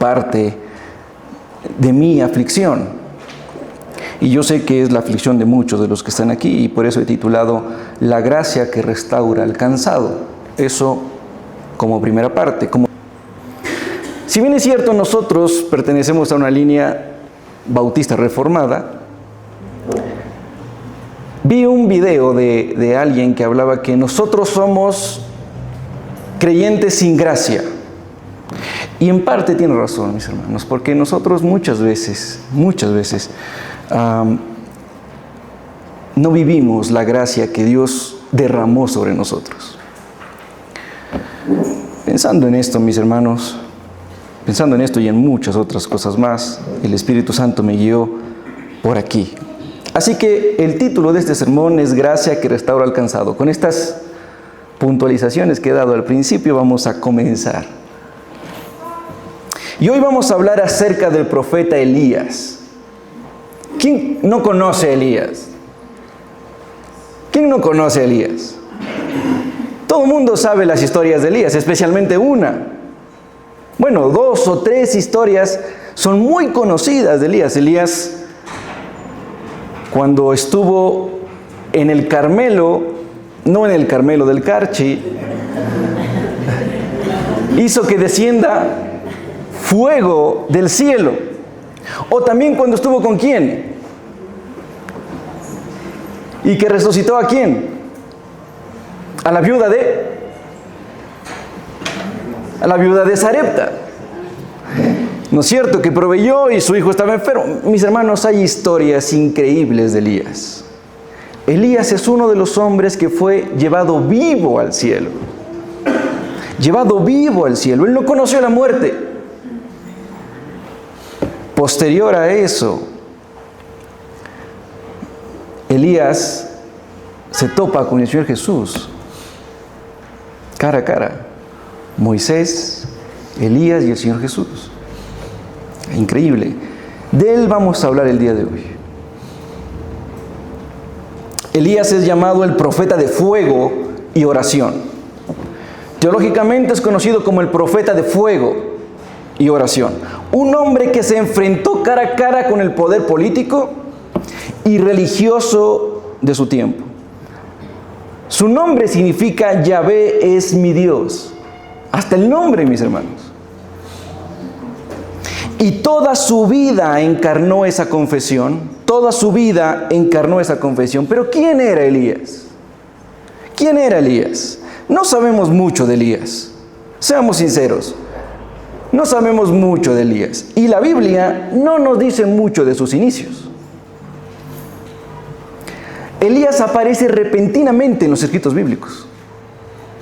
parte de mi aflicción. Y yo sé que es la aflicción de muchos de los que están aquí, y por eso he titulado La gracia que restaura al cansado. Eso como primera parte. Si bien es cierto, nosotros pertenecemos a una línea bautista reformada, vi un video de alguien que hablaba que nosotros somos creyentes sin gracia. Y en parte tiene razón, mis hermanos, porque nosotros muchas veces, no vivimos la gracia que Dios derramó sobre nosotros. Pensando en esto, mis hermanos, pensando en esto y en muchas otras cosas más, el Espíritu Santo me guió por aquí. Así que el título de este sermón es Gracia que restaura al cansado. Con estas puntualizaciones que he dado al principio, vamos a comenzar. Y hoy vamos a hablar acerca del profeta Elías. ¿Quién no conoce a Elías? ¿Quién no conoce a Elías? Todo el mundo sabe las historias de Elías, especialmente una. Bueno, 2 o 3 historias son muy conocidas de Elías. Elías, cuando estuvo en el Carmelo, no en el Carmelo del Carchi, hizo que descienda fuego del cielo. O también cuando estuvo con ¿quién? Y que resucitó ¿a quién? A la viuda de Sarepta. ¿No es cierto? Que proveyó y su hijo estaba enfermo. Mis hermanos, hay historias increíbles de Elías. Elías es uno de los hombres que fue llevado vivo al cielo. Llevado vivo al cielo. Él no conoció la muerte. Posterior a eso, Elías se topa con el Señor Jesús. Cara a cara. Moisés, Elías y el Señor Jesús. Increíble. De él vamos a hablar el día de hoy. Elías es llamado el profeta de fuego y oración. Teológicamente es conocido como el profeta de fuego y oración. Un hombre que se enfrentó cara a cara con el poder político y religioso de su tiempo. Su nombre significa Yahvé es mi Dios. Hasta el nombre, mis hermanos. Y toda su vida encarnó esa confesión. Toda su vida encarnó esa confesión. Pero ¿quién era Elías? ¿Quién era Elías? No sabemos mucho de Elías. Seamos sinceros. No sabemos mucho de Elías. Y la Biblia no nos dice mucho de sus inicios. Elías aparece repentinamente en los escritos bíblicos.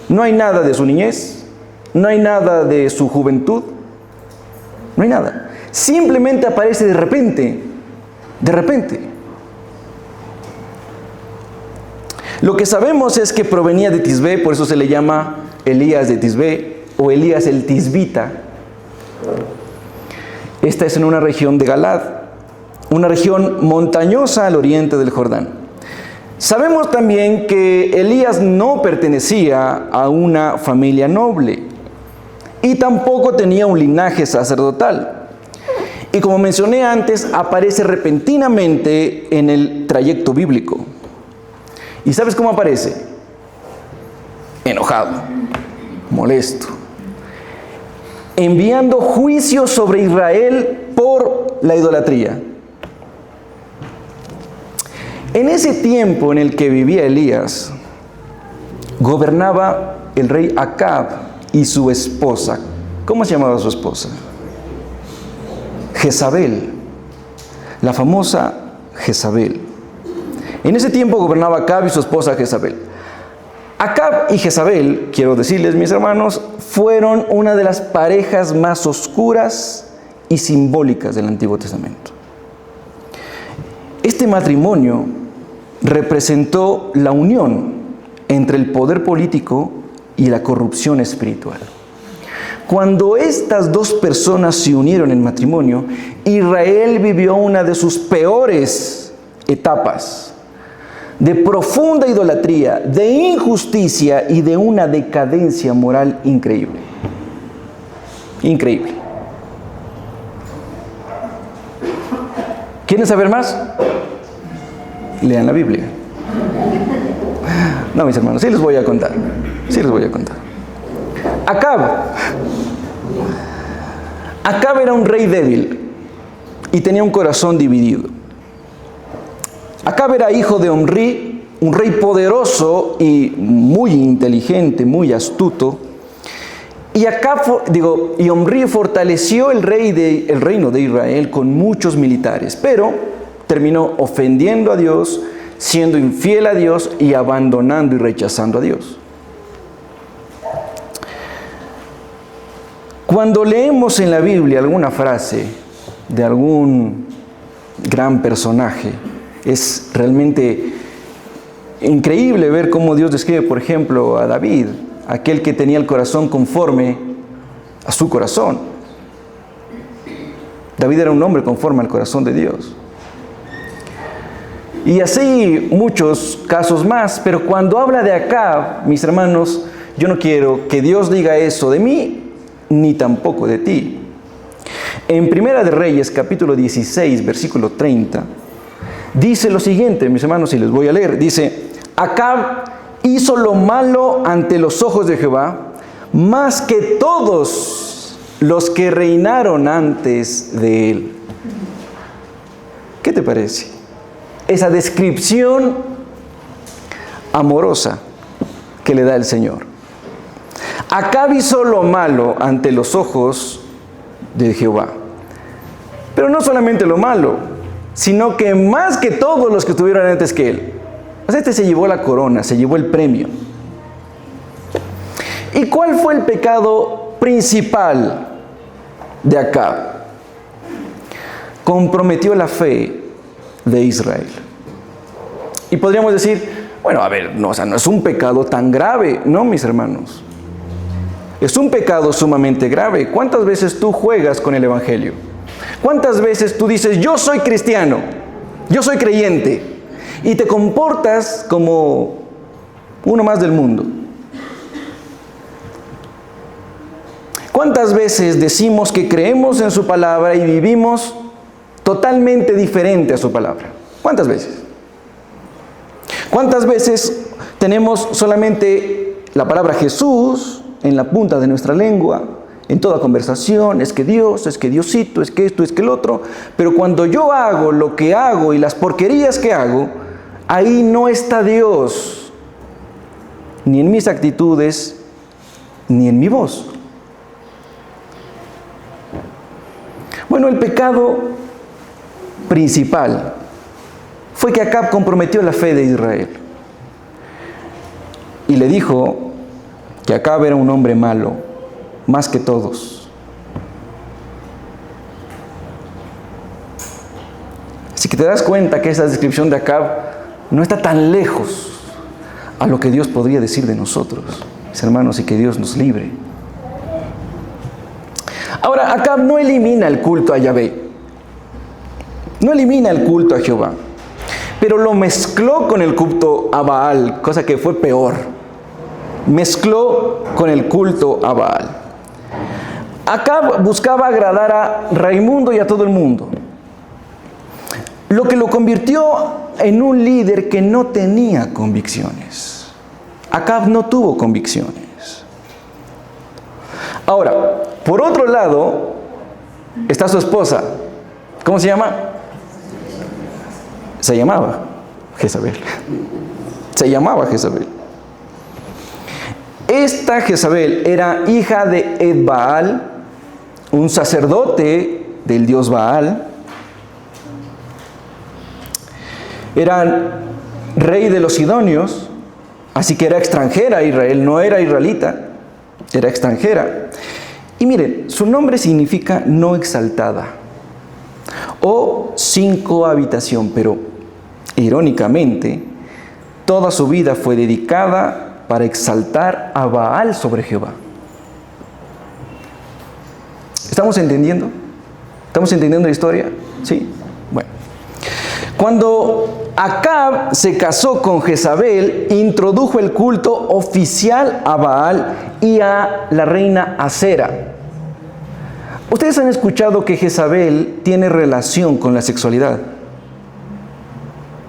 No hay nada de su niñez. No hay nada de su juventud. No hay nada. Simplemente aparece de repente. De repente. Lo que sabemos es que provenía de Tisbé, por eso se le llama Elías de Tisbé o Elías el Tisbita. Esta es en una región de Galad, una región montañosa al oriente del Jordán. Sabemos también que Elías no pertenecía a una familia noble y tampoco tenía un linaje sacerdotal. Y como mencioné antes, aparece repentinamente en el trayecto bíblico. ¿Y sabes cómo aparece? Enojado, molesto, enviando juicio sobre Israel por la idolatría. En ese tiempo en el que vivía Elías, gobernaba el rey Acab y su esposa. ¿Cómo se llamaba su esposa? Jezabel, la famosa Jezabel. En ese tiempo gobernaba Acab y su esposa Jezabel. Acab y Jezabel, quiero decirles, mis hermanos, fueron una de las parejas más oscuras y simbólicas del Antiguo Testamento. Este matrimonio representó la unión entre el poder político y la corrupción espiritual. Cuando estas dos personas se unieron en matrimonio, Israel vivió una de sus peores etapas de profunda idolatría, de injusticia y de una decadencia moral increíble. Increíble. ¿Quieren saber más? Lean la Biblia. No, mis hermanos, sí les voy a contar. Sí les voy a contar. Acab era un rey débil y tenía un corazón dividido. Acab era hijo de Omri, un rey poderoso y muy inteligente, muy astuto. Y Omri fortaleció el reino de Israel con muchos militares, pero terminó ofendiendo a Dios, siendo infiel a Dios y abandonando y rechazando a Dios. Cuando leemos en la Biblia alguna frase de algún gran personaje, es realmente increíble ver cómo Dios describe, por ejemplo, a David, aquel que tenía el corazón conforme a su corazón. David era un hombre conforme al corazón de Dios. Y así muchos casos más, pero cuando habla de Acab, mis hermanos, yo no quiero que Dios diga eso de mí, ni tampoco de ti. En Primera de Reyes, capítulo 16, versículo 30, dice lo siguiente, mis hermanos, y les voy a leer. Dice, Acab hizo lo malo ante los ojos de Jehová, más que todos los que reinaron antes de él. ¿Qué te parece? Esa descripción amorosa que le da el Señor. Acab hizo lo malo ante los ojos de Jehová. Pero no solamente lo malo, sino que más que todos los que estuvieron antes que él. Este se llevó la corona, se llevó el premio. ¿Y cuál fue el pecado principal de Acab? Comprometió la fe de Israel. Y podríamos decir, bueno, a ver, no es un pecado tan grave. No, mis hermanos. Es un pecado sumamente grave. ¿Cuántas veces tú juegas con el Evangelio? ¿Cuántas veces tú dices, yo soy cristiano, yo soy creyente, y te comportas como uno más del mundo? ¿Cuántas veces decimos que creemos en su palabra y vivimos totalmente diferente a su palabra? ¿Cuántas veces? ¿Cuántas veces tenemos solamente la palabra Jesús en la punta de nuestra lengua, en toda conversación? Es que Dios, es que Diosito, es que esto, es que el otro. Pero cuando yo hago lo que hago y las porquerías que hago, ahí no está Dios, ni en mis actitudes, ni en mi voz. Bueno, el pecado principal fue que Acab comprometió la fe de Israel. Y le dijo que Acab era un hombre malo, más que todos. Así que te das cuenta que esa descripción de Acab no está tan lejos a lo que Dios podría decir de nosotros, mis hermanos, y que Dios nos libre. Ahora, Acab no elimina el culto a Yahvé, no elimina el culto a Jehová, pero lo mezcló con el culto a Baal, cosa que fue peor. Mezcló con el culto a Baal. Acab buscaba agradar a Raimundo y a todo el mundo, lo que lo convirtió en un líder que no tenía convicciones. Acab no tuvo convicciones. Ahora, por otro lado, está su esposa. ¿Cómo se llama? Se llamaba Jezabel. Se llamaba Jezabel. Esta Jezabel era hija de Ed-Baal, un sacerdote del dios Baal. Era rey de los sidonios, así que era extranjera a Israel, no era israelita, era extranjera. Y miren, su nombre significa no exaltada o sin cohabitación, pero irónicamente, toda su vida fue dedicada para exaltar a Baal sobre Jehová. ¿Estamos entendiendo? ¿Estamos entendiendo la historia? ¿Sí? Bueno. Cuando Acab se casó con Jezabel, introdujo el culto oficial a Baal y a la reina Acera. Ustedes han escuchado que Jezabel tiene relación con la sexualidad.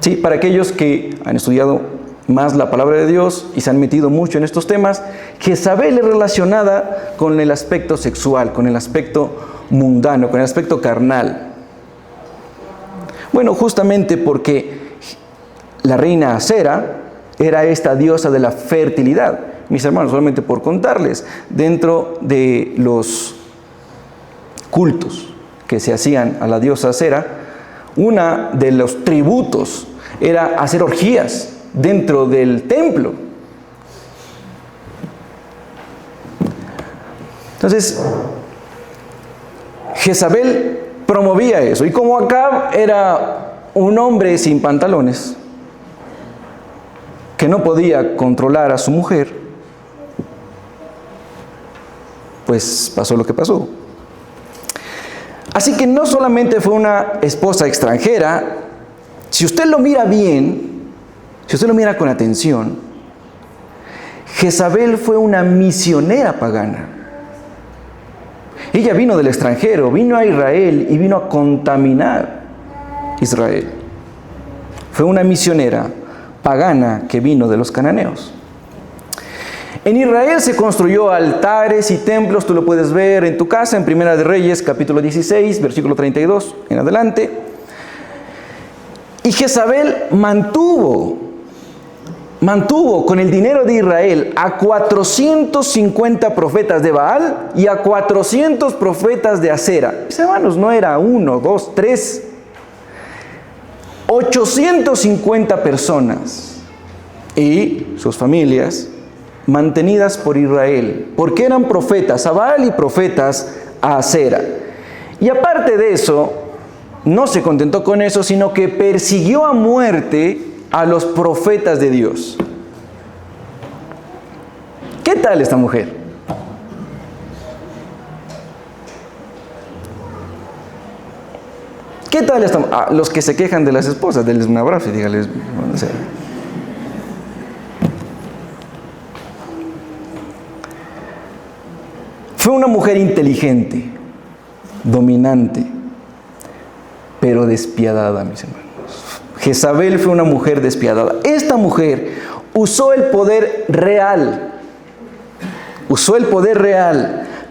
Sí, para aquellos que han estudiado más la palabra de Dios y se han metido mucho en estos temas, Jezabel es relacionada con el aspecto sexual, con el aspecto mundano, con el aspecto carnal. Bueno, justamente porque la reina Acera era esta diosa de la fertilidad. Mis hermanos, solamente por contarles, dentro de los cultos que se hacían a la diosa Acera, una de los tributos era hacer orgías dentro del templo. Entonces, Jezabel promovía eso. Y como Acab era un hombre sin pantalones, que no podía controlar a su mujer, pues pasó lo que pasó. Así que no solamente fue una esposa extranjera, si usted lo mira bien, si usted lo mira con atención, Jezabel fue una misionera pagana. Ella vino del extranjero, vino a Israel y vino a contaminar Israel. Fue una misionera pagana que vino de los cananeos. En Israel se construyó altares y templos, tú lo puedes ver en tu casa, en Primera de Reyes, capítulo 16, versículo 32 en adelante. Y Jezabel mantuvo con el dinero de Israel a 450 profetas de Baal y a 400 profetas de Acera. Mis hermanos, no era 1, 2, 3, 850 personas y sus familias mantenidas por Israel, porque eran profetas a Baal y profetas a Acera. Y aparte de eso, no se contentó con eso, sino que persiguió a muerte a los profetas de Dios. ¿Qué tal esta mujer? ¿Qué tal esta? Los que se quejan de las esposas, denles un abrazo y díganles, no sé. Fue una mujer inteligente, dominante, pero despiadada, mis hermanos. Jezabel fue una mujer despiadada. Esta mujer usó el poder real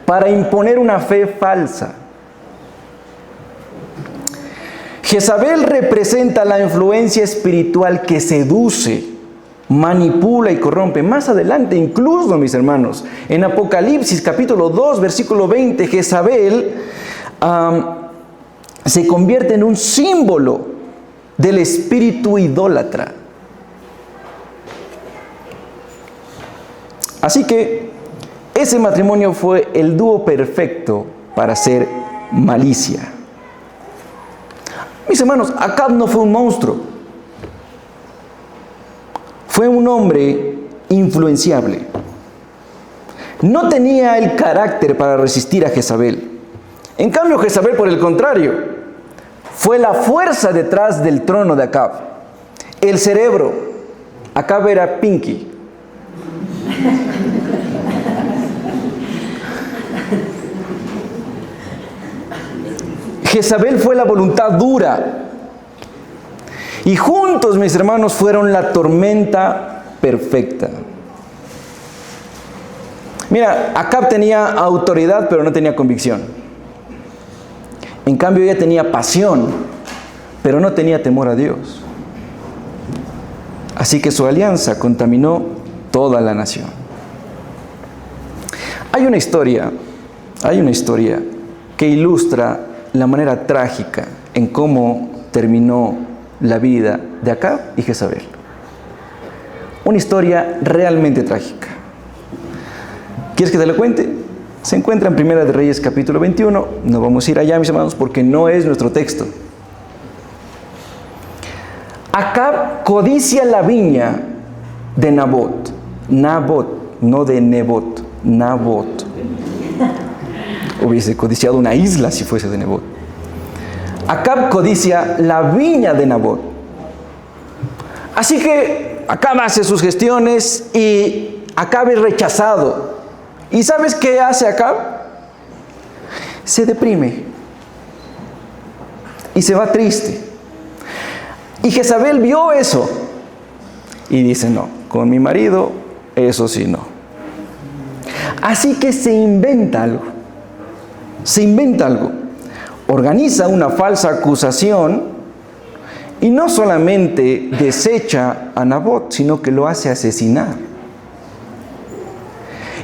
para imponer una fe falsa. Jezabel representa la influencia espiritual que seduce, manipula y corrompe. Más adelante, incluso, mis hermanos, en Apocalipsis capítulo 2, versículo 20, Jezabel se convierte en un símbolo del espíritu idólatra. Así que ese matrimonio fue el dúo perfecto para hacer malicia. Mis hermanos, Acab no fue un monstruo. Fue un hombre influenciable. No tenía el carácter para resistir a Jezabel. En cambio, Jezabel, por el contrario, fue la fuerza detrás del trono de Acab. El cerebro. Acab era Pinky. Jezabel fue la voluntad dura. Y juntos, mis hermanos, fueron la tormenta perfecta. Mira, Acab tenía autoridad, pero no tenía convicción. En cambio, ella tenía pasión, pero no tenía temor a Dios. Así que su alianza contaminó toda la nación. Hay una historia que ilustra la manera trágica en cómo terminó la vida de Acab y Jezabel. Una historia realmente trágica. ¿Quieres que te la cuente? Se encuentra en Primera de Reyes capítulo 21. No vamos a ir allá, mis hermanos, porque no es nuestro texto. Acab codicia la viña de Nabot. Nabot, no de Nebot. Nabot. Hubiese codiciado una isla si fuese de Nebot. Acab codicia la viña de Nabot. Así que Acab hace sus gestiones y Acab es rechazado. ¿Y sabes qué hace Acab? Se deprime y se va triste. Y Jezabel vio eso y dice, no, con mi marido, eso sí, no. Así que se inventa algo. Organiza una falsa acusación y no solamente desecha a Nabot, sino que lo hace asesinar.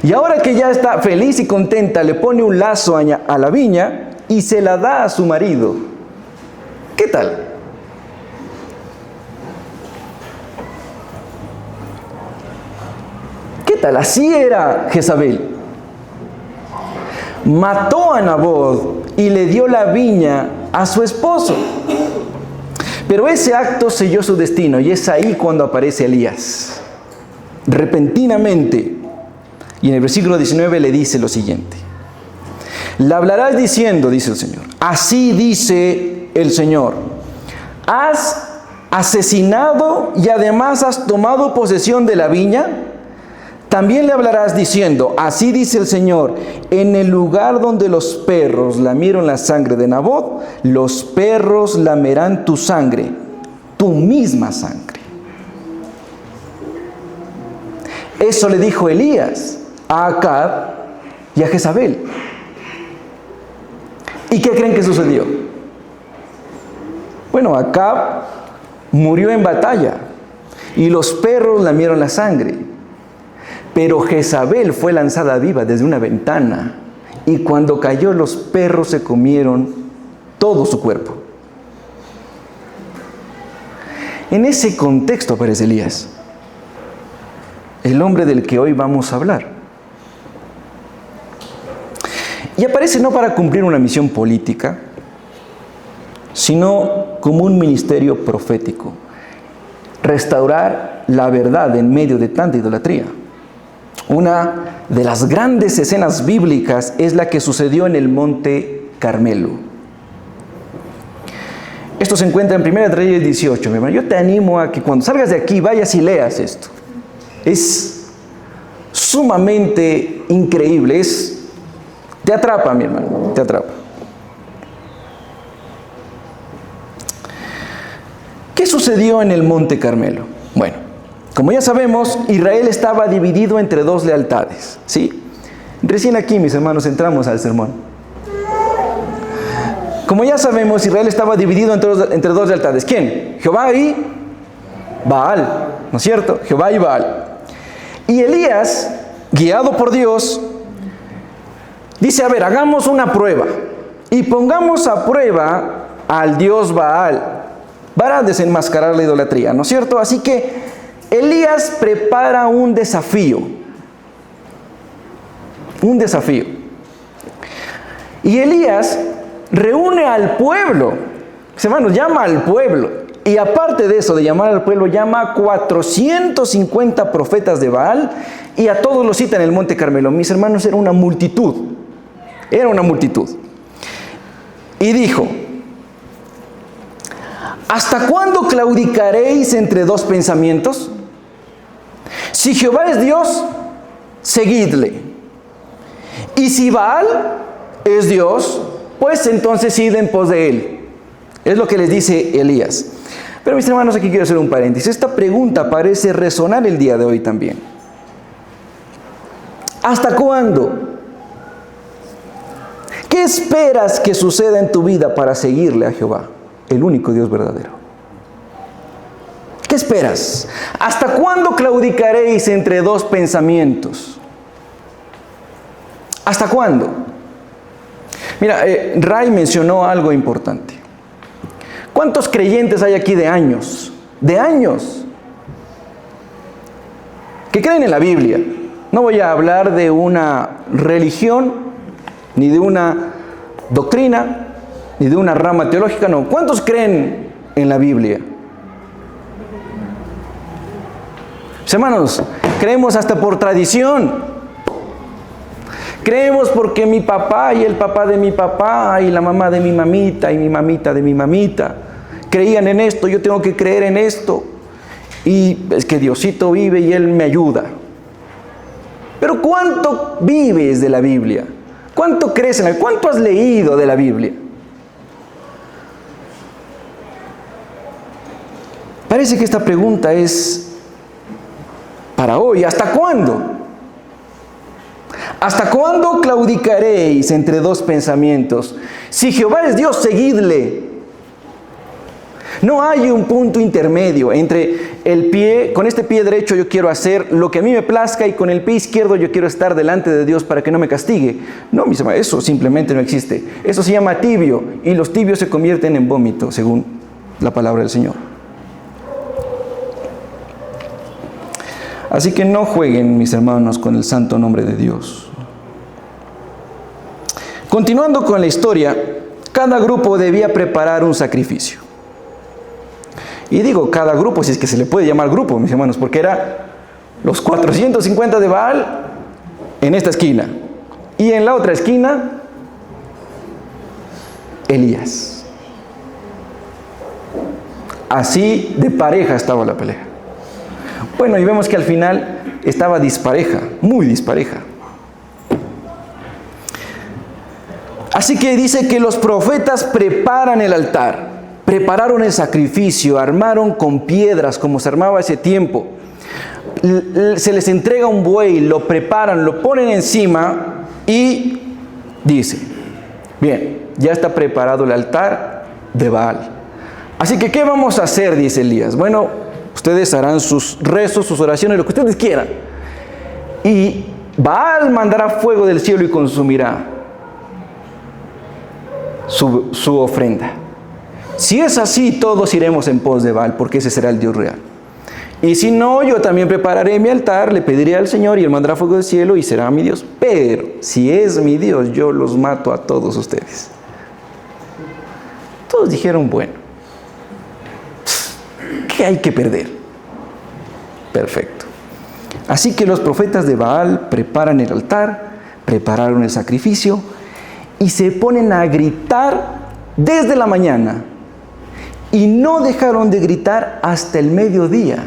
Y ahora que ya está feliz y contenta, le pone un lazo a la viña y se la da a su marido. ¿Qué tal? ¿Qué tal? Así era Jezabel. Mató a Nabot y le dio la viña a su esposo. Pero ese acto selló su destino y es ahí cuando aparece Elías. Repentinamente. Y en el versículo 19 le dice lo siguiente. Le hablarás diciendo, dice el Señor, así dice el Señor, has asesinado y además has tomado posesión de la viña. También le hablarás diciendo, así dice el Señor, en el lugar donde los perros lamieron la sangre de Nabot, los perros lamerán tu sangre, tu misma sangre. Eso le dijo Elías a Acab y a Jezabel. ¿Y qué creen que sucedió? Bueno, Acab murió en batalla y los perros lamieron la sangre. Pero Jezabel fue lanzada viva desde una ventana y cuando cayó los perros se comieron todo su cuerpo. En ese contexto aparece Elías, el hombre del que hoy vamos a hablar. Y aparece no para cumplir una misión política, sino como un ministerio profético. Restaurar la verdad en medio de tanta idolatría. Una de las grandes escenas bíblicas es la que sucedió en el monte Carmelo. Esto se encuentra en 1 Reyes 18, mi hermano. Yo te animo a que cuando salgas de aquí vayas y leas esto. Es sumamente increíble. Te atrapa, mi hermano, te atrapa. ¿Qué sucedió en el monte Carmelo? Bueno, como ya sabemos, Israel estaba dividido entre dos lealtades, ¿sí? Recién aquí, mis hermanos, entramos al sermón. Como ya sabemos, Israel estaba dividido entre dos lealtades. ¿Quién? Jehová y Baal, ¿no es cierto? Jehová y Baal. Y Elías, guiado por Dios, dice, a ver, hagamos una prueba y pongamos a prueba al Dios Baal para desenmascarar la idolatría, ¿no es cierto? Así que Elías prepara un desafío. Y Elías reúne al pueblo. Hermanos, llama al pueblo. Y aparte de eso, de llamar al pueblo, llama a 450 profetas de Baal y a todos los cita en el monte Carmelo. Mis hermanos, era una multitud. Y dijo, ¿hasta cuándo claudicaréis entre dos pensamientos? Si Jehová es Dios, seguidle. Y si Baal es Dios, pues entonces id en pos de él. Es lo que les dice Elías. Pero mis hermanos, aquí quiero hacer un paréntesis. Esta pregunta parece resonar el día de hoy también. ¿Hasta cuándo? ¿Qué esperas que suceda en tu vida para seguirle a Jehová, el único Dios verdadero? ¿Qué esperas? ¿Hasta cuándo claudicaréis entre dos pensamientos? ¿Hasta cuándo? Mira, Ray mencionó algo importante. ¿Cuántos creyentes hay aquí de años? De años. Que creen en la Biblia. No voy a hablar de una religión, ni de una doctrina, ni de una rama teológica, no. ¿Cuántos creen en la Biblia? Hermanos, creemos hasta por tradición. Creemos porque mi papá y el papá de mi papá y la mamá de mi mamita y mi mamita de mi mamita creían en esto, yo tengo que creer en esto. Y es que Diosito vive y Él me ayuda. Pero ¿cuánto vives de la Biblia? ¿Cuánto crees en la Biblia? ¿Cuánto has leído de la Biblia? Parece que esta pregunta es para hoy. ¿Hasta cuándo? ¿Hasta cuándo claudicaréis entre dos pensamientos? Si Jehová es Dios, seguidle. No hay un punto intermedio entre el pie, con este pie derecho yo quiero hacer lo que a mí me plazca y con el pie izquierdo yo quiero estar delante de Dios para que no me castigue. No, mis hermanos, eso simplemente no existe. Eso se llama tibio y los tibios se convierten en vómito, según la palabra del Señor. Así que no jueguen, mis hermanos, con el santo nombre de Dios. Continuando con la historia, cada grupo debía preparar un sacrificio. Y digo cada grupo, si es que se le puede llamar grupo, mis hermanos, porque era los 450 de Baal en esta esquina. Y en la otra esquina, Elías. Así de pareja estaba la pelea. Bueno, y vemos que al final estaba dispareja, muy dispareja. Así que dice que los profetas preparan el altar. Prepararon el sacrificio, armaron con piedras como se armaba ese tiempo. Se les entrega un buey, lo preparan, lo ponen encima y dice, bien, ya está preparado el altar de Baal. Así que, ¿qué vamos a hacer? Dice Elías. Bueno, ustedes harán sus rezos, sus oraciones, lo que ustedes quieran. Y Baal mandará fuego del cielo y consumirá su ofrenda. Si es así, todos iremos en pos de Baal, porque ese será el Dios real. Y si no, yo también prepararé mi altar, le pediré al Señor y Él mandará fuego del cielo y será mi Dios. Pero si es mi Dios, yo los mato a todos ustedes. Todos dijeron, bueno, ¿qué hay que perder? Perfecto. Así que los profetas de Baal preparan el altar, prepararon el sacrificio y se ponen a gritar desde la mañana. Y no dejaron de gritar hasta el mediodía.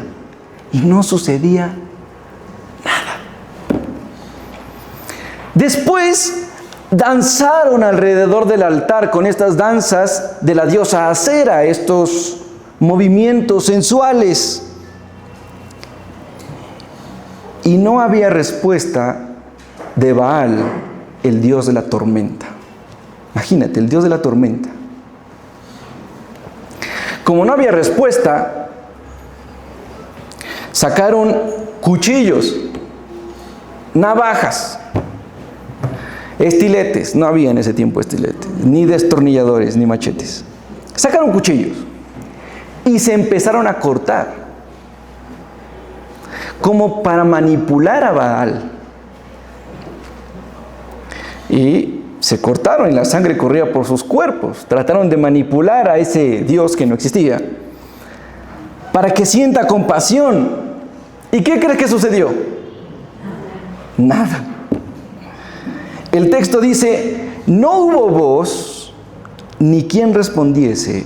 Y no sucedía nada. Después danzaron alrededor del altar con estas danzas de la diosa Acera, estos movimientos sensuales. Y no había respuesta de Baal, el dios de la tormenta. Imagínate, el dios de la tormenta. Como no había respuesta, sacaron cuchillos, navajas, estiletes. No había en ese tiempo estiletes, ni destornilladores, ni machetes. Sacaron cuchillos y se empezaron a cortar, como para manipular a Baal. Y se cortaron y la sangre corría por sus cuerpos. Trataron de manipular a ese Dios que no existía para que sienta compasión. ¿Y qué crees que sucedió? Nada. El texto dice, no hubo voz, ni quien respondiese,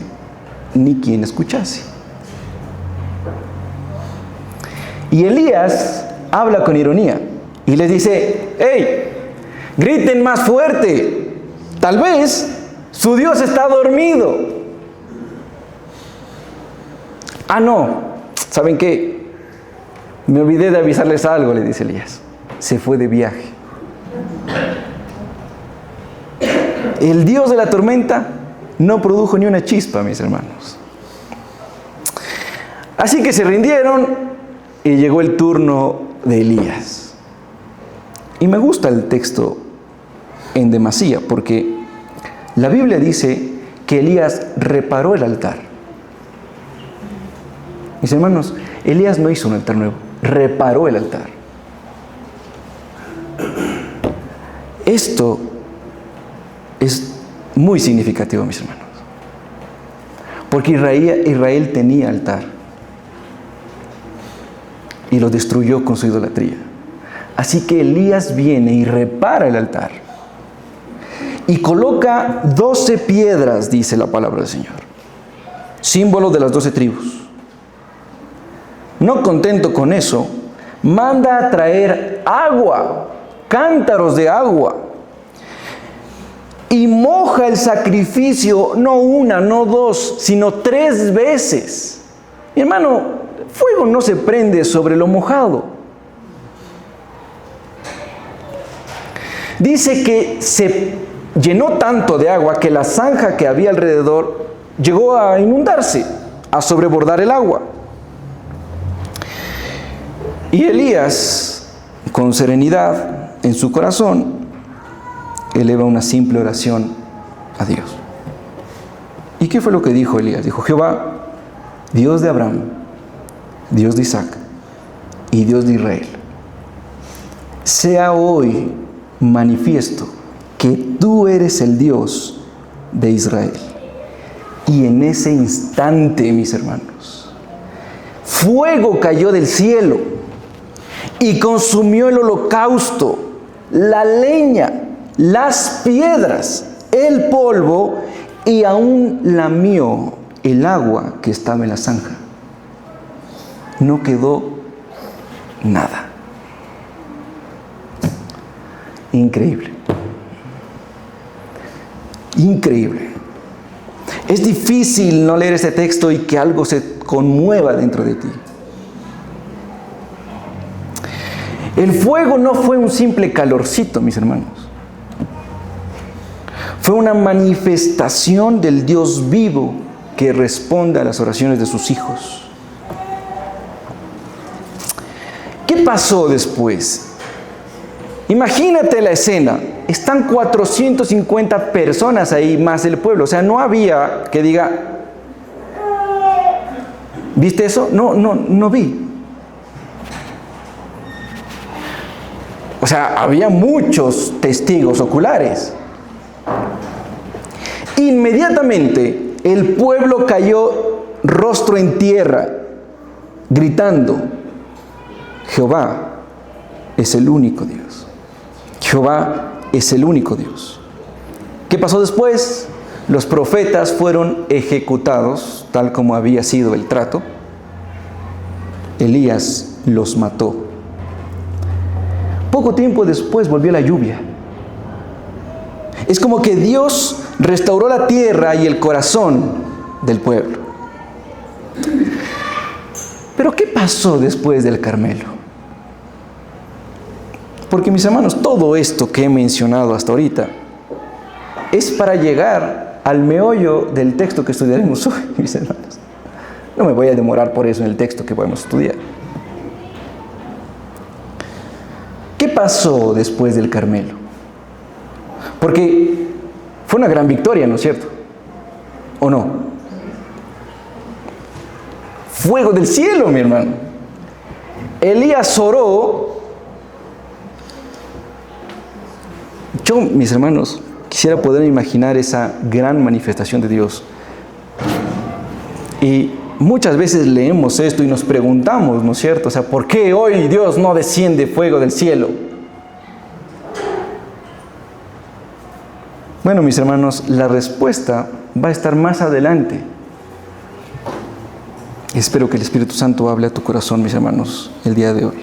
ni quien escuchase. Y Elías habla con ironía y les dice, ¡hey! Griten más fuerte. Tal vez su Dios está dormido. Ah, no. ¿Saben qué? Me olvidé de avisarles algo, le dice Elías. Se fue de viaje. El Dios de la tormenta no produjo ni una chispa, mis hermanos. Así que se rindieron y llegó el turno de Elías. Y me gusta el texto en demasía, porque la Biblia dice que Elías reparó el altar. Mis hermanos, Elías no hizo un altar nuevo, reparó el altar. Esto es muy significativo, mis hermanos, porque Israel tenía altar y lo destruyó con su idolatría. Así que Elías viene y repara el altar y coloca 12 piedras, dice la palabra del Señor, símbolo de las 12 tribus. No contento con eso, manda a traer agua, cántaros de agua, y moja el sacrificio, no una, no dos, sino 3 veces. Mi hermano, fuego no se prende sobre lo mojado. Dice que se llenó tanto de agua que la zanja que había alrededor llegó a inundarse, a sobrebordar el agua. Y Elías, con serenidad en su corazón, eleva una simple oración a Dios. ¿Y qué fue lo que dijo Elías? Dijo: Jehová, Dios de Abraham, Dios de Isaac y Dios de Israel, sea hoy manifiesto que tú eres el Dios de Israel. Y en ese instante, mis hermanos, fuego cayó del cielo y consumió el holocausto, la leña, las piedras, el polvo, y aún lamió el agua que estaba en la zanja. No quedó nada. Increíble. Increíble. Es difícil no leer este texto y que algo se conmueva dentro de ti. El fuego no fue un simple calorcito, mis hermanos. Fue una manifestación del Dios vivo que responde a las oraciones de sus hijos. ¿Qué pasó después? Imagínate la escena. Están 450 personas ahí, más el pueblo. O sea, no había que diga: ¿viste eso? No vi. O sea, había muchos testigos oculares. Inmediatamente el pueblo cayó rostro en tierra, gritando: Jehová es el único Dios. Jehová es el único Dios. ¿Qué pasó después? Los profetas fueron ejecutados, tal como había sido el trato. Elías los mató. Poco tiempo después volvió la lluvia. Es como que Dios restauró la tierra y el corazón del pueblo. Pero ¿qué pasó después del Carmelo? Porque, mis hermanos, todo esto que he mencionado hasta ahorita es para llegar al meollo del texto que estudiaremos hoy, mis hermanos. No me voy a demorar por eso en el texto que podemos estudiar. ¿Qué pasó después del Carmelo? Porque fue una gran victoria, ¿no es cierto? ¿O no? Fuego del cielo, mi hermano. Elías oró. Yo, mis hermanos, quisiera poder imaginar esa gran manifestación de Dios. Y muchas veces leemos esto y nos preguntamos, ¿no es cierto? O sea, ¿por qué hoy Dios no desciende fuego del cielo? Bueno, mis hermanos, la respuesta va a estar más adelante. Espero que el Espíritu Santo hable a tu corazón, mis hermanos, el día de hoy.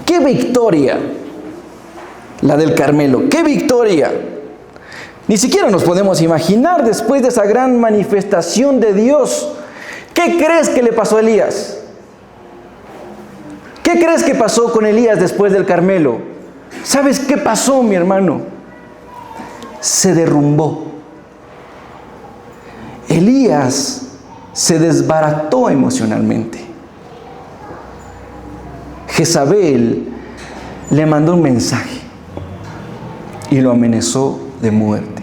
¡Qué victoria! La del Carmelo. ¡Qué victoria! Ni siquiera nos podemos imaginar después de esa gran manifestación de Dios. ¿Qué crees que le pasó a Elías? ¿Qué crees que pasó con Elías después del Carmelo? ¿Sabes qué pasó, mi hermano? Se derrumbó. Elías se desbarató emocionalmente. Jezabel le mandó un mensaje y lo amenazó de muerte.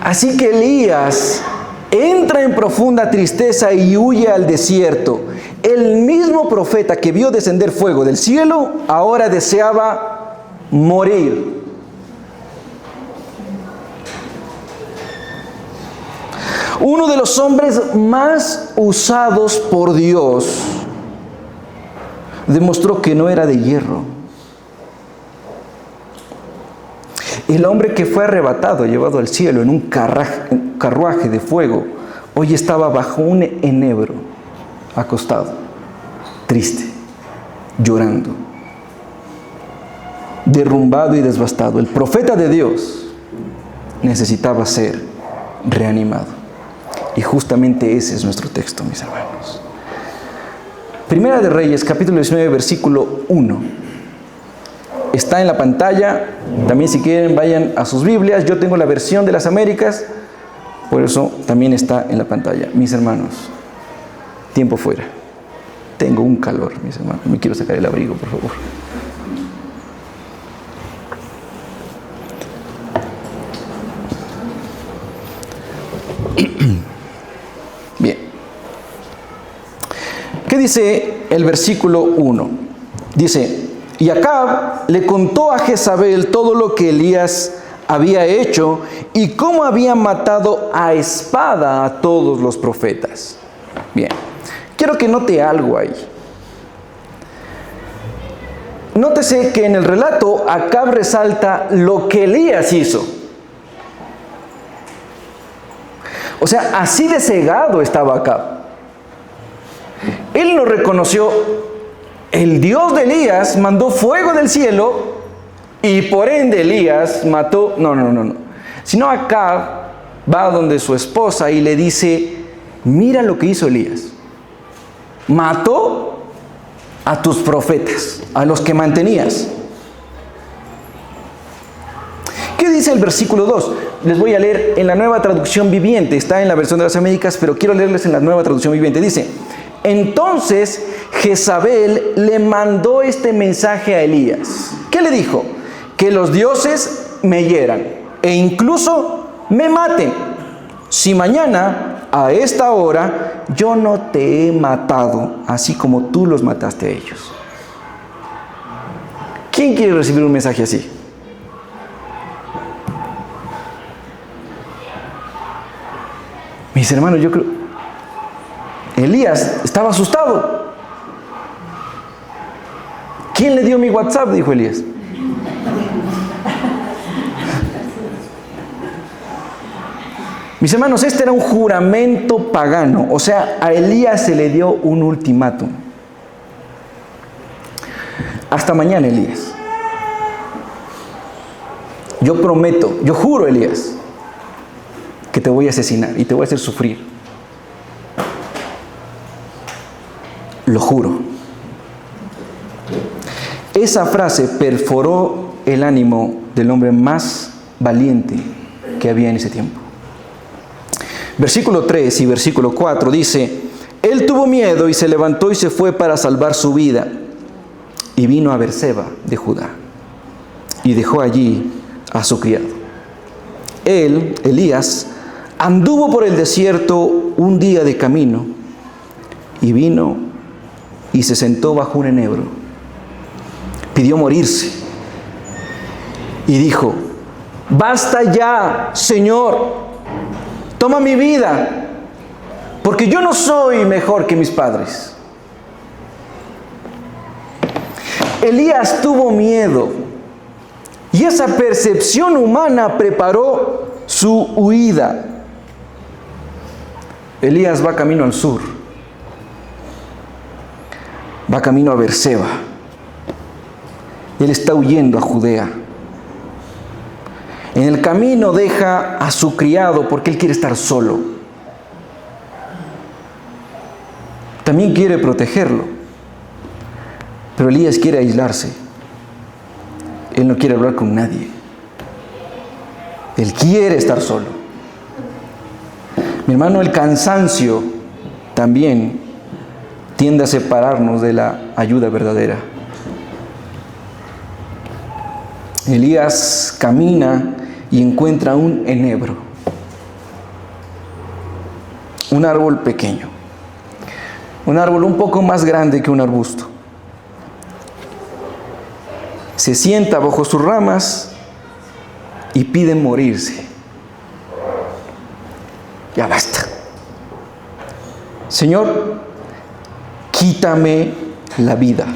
Así que Elías entra en profunda tristeza y huye al desierto. El mismo profeta que vio descender fuego del cielo ahora deseaba morir. Uno de los hombres más usados por Dios demostró que no era de hierro. El hombre que fue arrebatado, llevado al cielo en un carruaje de fuego, hoy estaba bajo un enebro, acostado, triste, llorando, derrumbado y devastado. El profeta de Dios necesitaba ser reanimado. Y justamente ese es nuestro texto, mis hermanos. Primera de Reyes, capítulo 19, versículo 1. Está en la pantalla. También si quieren vayan a sus Biblias. Yo tengo la versión de las Américas, por eso también está en la pantalla. Mis hermanos, tiempo fuera. Tengo un calor, mis hermanos. Me quiero sacar el abrigo, por favor. Bien. ¿Qué dice el versículo 1? Dice: y Acab le contó a Jezabel todo lo que Elías había hecho y cómo había matado a espada a todos los profetas. Bien, quiero que note algo ahí. Nótese que en el relato Acab resalta lo que Elías hizo. O sea, así de cegado estaba Acab. Él no reconoció. El Dios de Elías mandó fuego del cielo y por ende Elías mató. No. Sino Acab va donde su esposa y le dice: mira lo que hizo Elías. Mató a tus profetas, a los que mantenías. ¿Qué dice el versículo 2? Les voy a leer en la Nueva Traducción Viviente. Está en la versión de las Américas, pero quiero leerles en la Nueva Traducción Viviente. Dice: entonces Jezabel le mandó este mensaje a Elías. ¿Qué le dijo? Que los dioses me hieran e incluso me maten, si mañana a esta hora yo no te he matado, así como tú los mataste a ellos. ¿Quién quiere recibir un mensaje así? Mis hermanos, yo creo... Elías estaba asustado. ¿Quién le dio mi WhatsApp?, dijo Elías. Mis hermanos, este era un juramento pagano. O sea, a Elías se le dio un ultimátum. Hasta mañana, Elías. Yo prometo, yo juro, Elías, que te voy a asesinar y te voy a hacer sufrir. Lo juro. Esa frase perforó el ánimo del hombre más valiente que había en ese tiempo. Versículo 3 y versículo 4 dice: él tuvo miedo y se levantó y se fue para salvar su vida, y vino a Berseba de Judá y dejó allí a su criado. Él, Elías, anduvo por el desierto un día de camino y vino y se sentó bajo un enebro. Pidió morirse y dijo: basta ya, Señor, toma mi vida, porque yo no soy mejor que mis padres. Elías tuvo miedo y esa percepción humana preparó su huida. Elías va camino al sur, va camino a Berseba. Él está huyendo a Judea. En el camino deja a su criado porque él quiere estar solo. También quiere protegerlo, pero Elías quiere aislarse. Él no quiere hablar con nadie. Él quiere estar solo. Mi hermano, el cansancio también tiende a separarnos de la ayuda verdadera. Elías camina y encuentra un enebro, un árbol pequeño, un árbol un poco más grande que un arbusto. Se sienta bajo sus ramas y pide morirse. Ya basta. Señor, quítame la vida.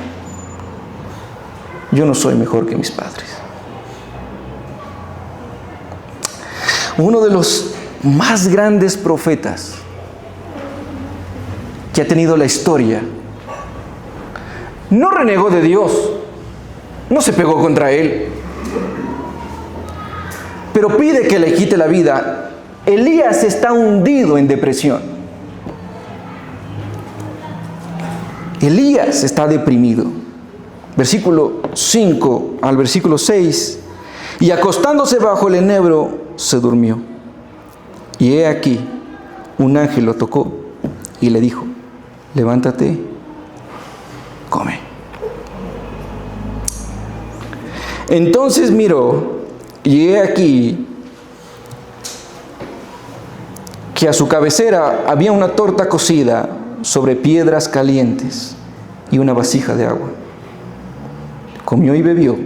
Yo no soy mejor que mis padres. Uno de los más grandes profetas que ha tenido la historia no renegó de Dios, no se pegó contra él, pero pide que le quite la vida Elías está hundido en depresión. Elías está deprimido. Versículo 5 al versículo 6. Y acostándose bajo el enebro, se durmió. Y he aquí, un ángel lo tocó y le dijo: levántate, come. Entonces miró, y he aquí que a su cabecera había una torta cocida sobre piedras calientes y una vasija de agua. Comió y bebió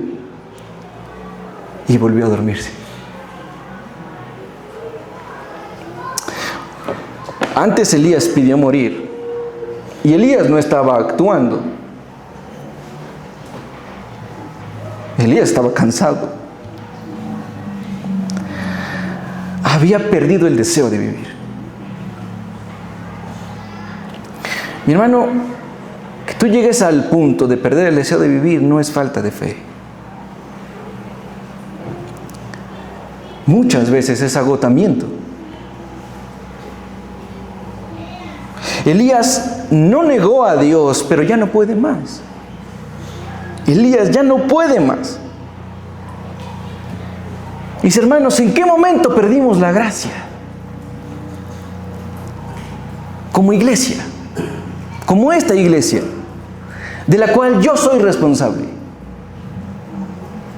y volvió a dormirse. Antes Elías pidió morir y Elías no estaba actuando. Elías estaba cansado. Había perdido el deseo de vivir. Mi hermano, que tú llegues al punto de perder el deseo de vivir no es falta de fe. Muchas veces es agotamiento. Elías no negó a Dios, pero ya no puede más. Elías ya no puede más. Mis hermanos, ¿en qué momento perdimos la gracia? Como iglesia, como esta iglesia, de la cual yo soy responsable.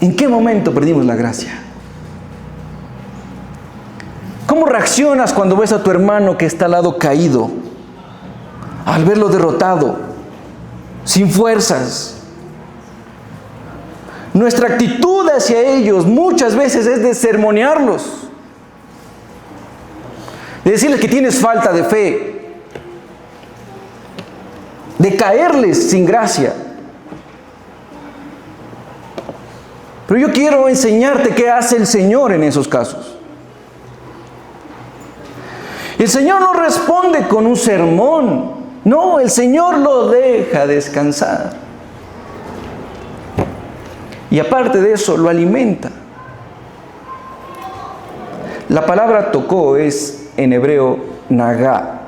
¿En qué momento perdimos la gracia? ¿Cómo reaccionas cuando ves a tu hermano que está al lado caído? Al verlo derrotado, sin fuerzas. Nuestra actitud hacia ellos muchas veces es de sermonearlos, de decirles que tienes falta de fe, de caerles sin gracia. Pero yo quiero enseñarte qué hace el Señor en esos casos. El Señor no responde con un sermón. No, el Señor lo deja descansar. Y aparte de eso, lo alimenta. La palabra tocó es en hebreo nagá,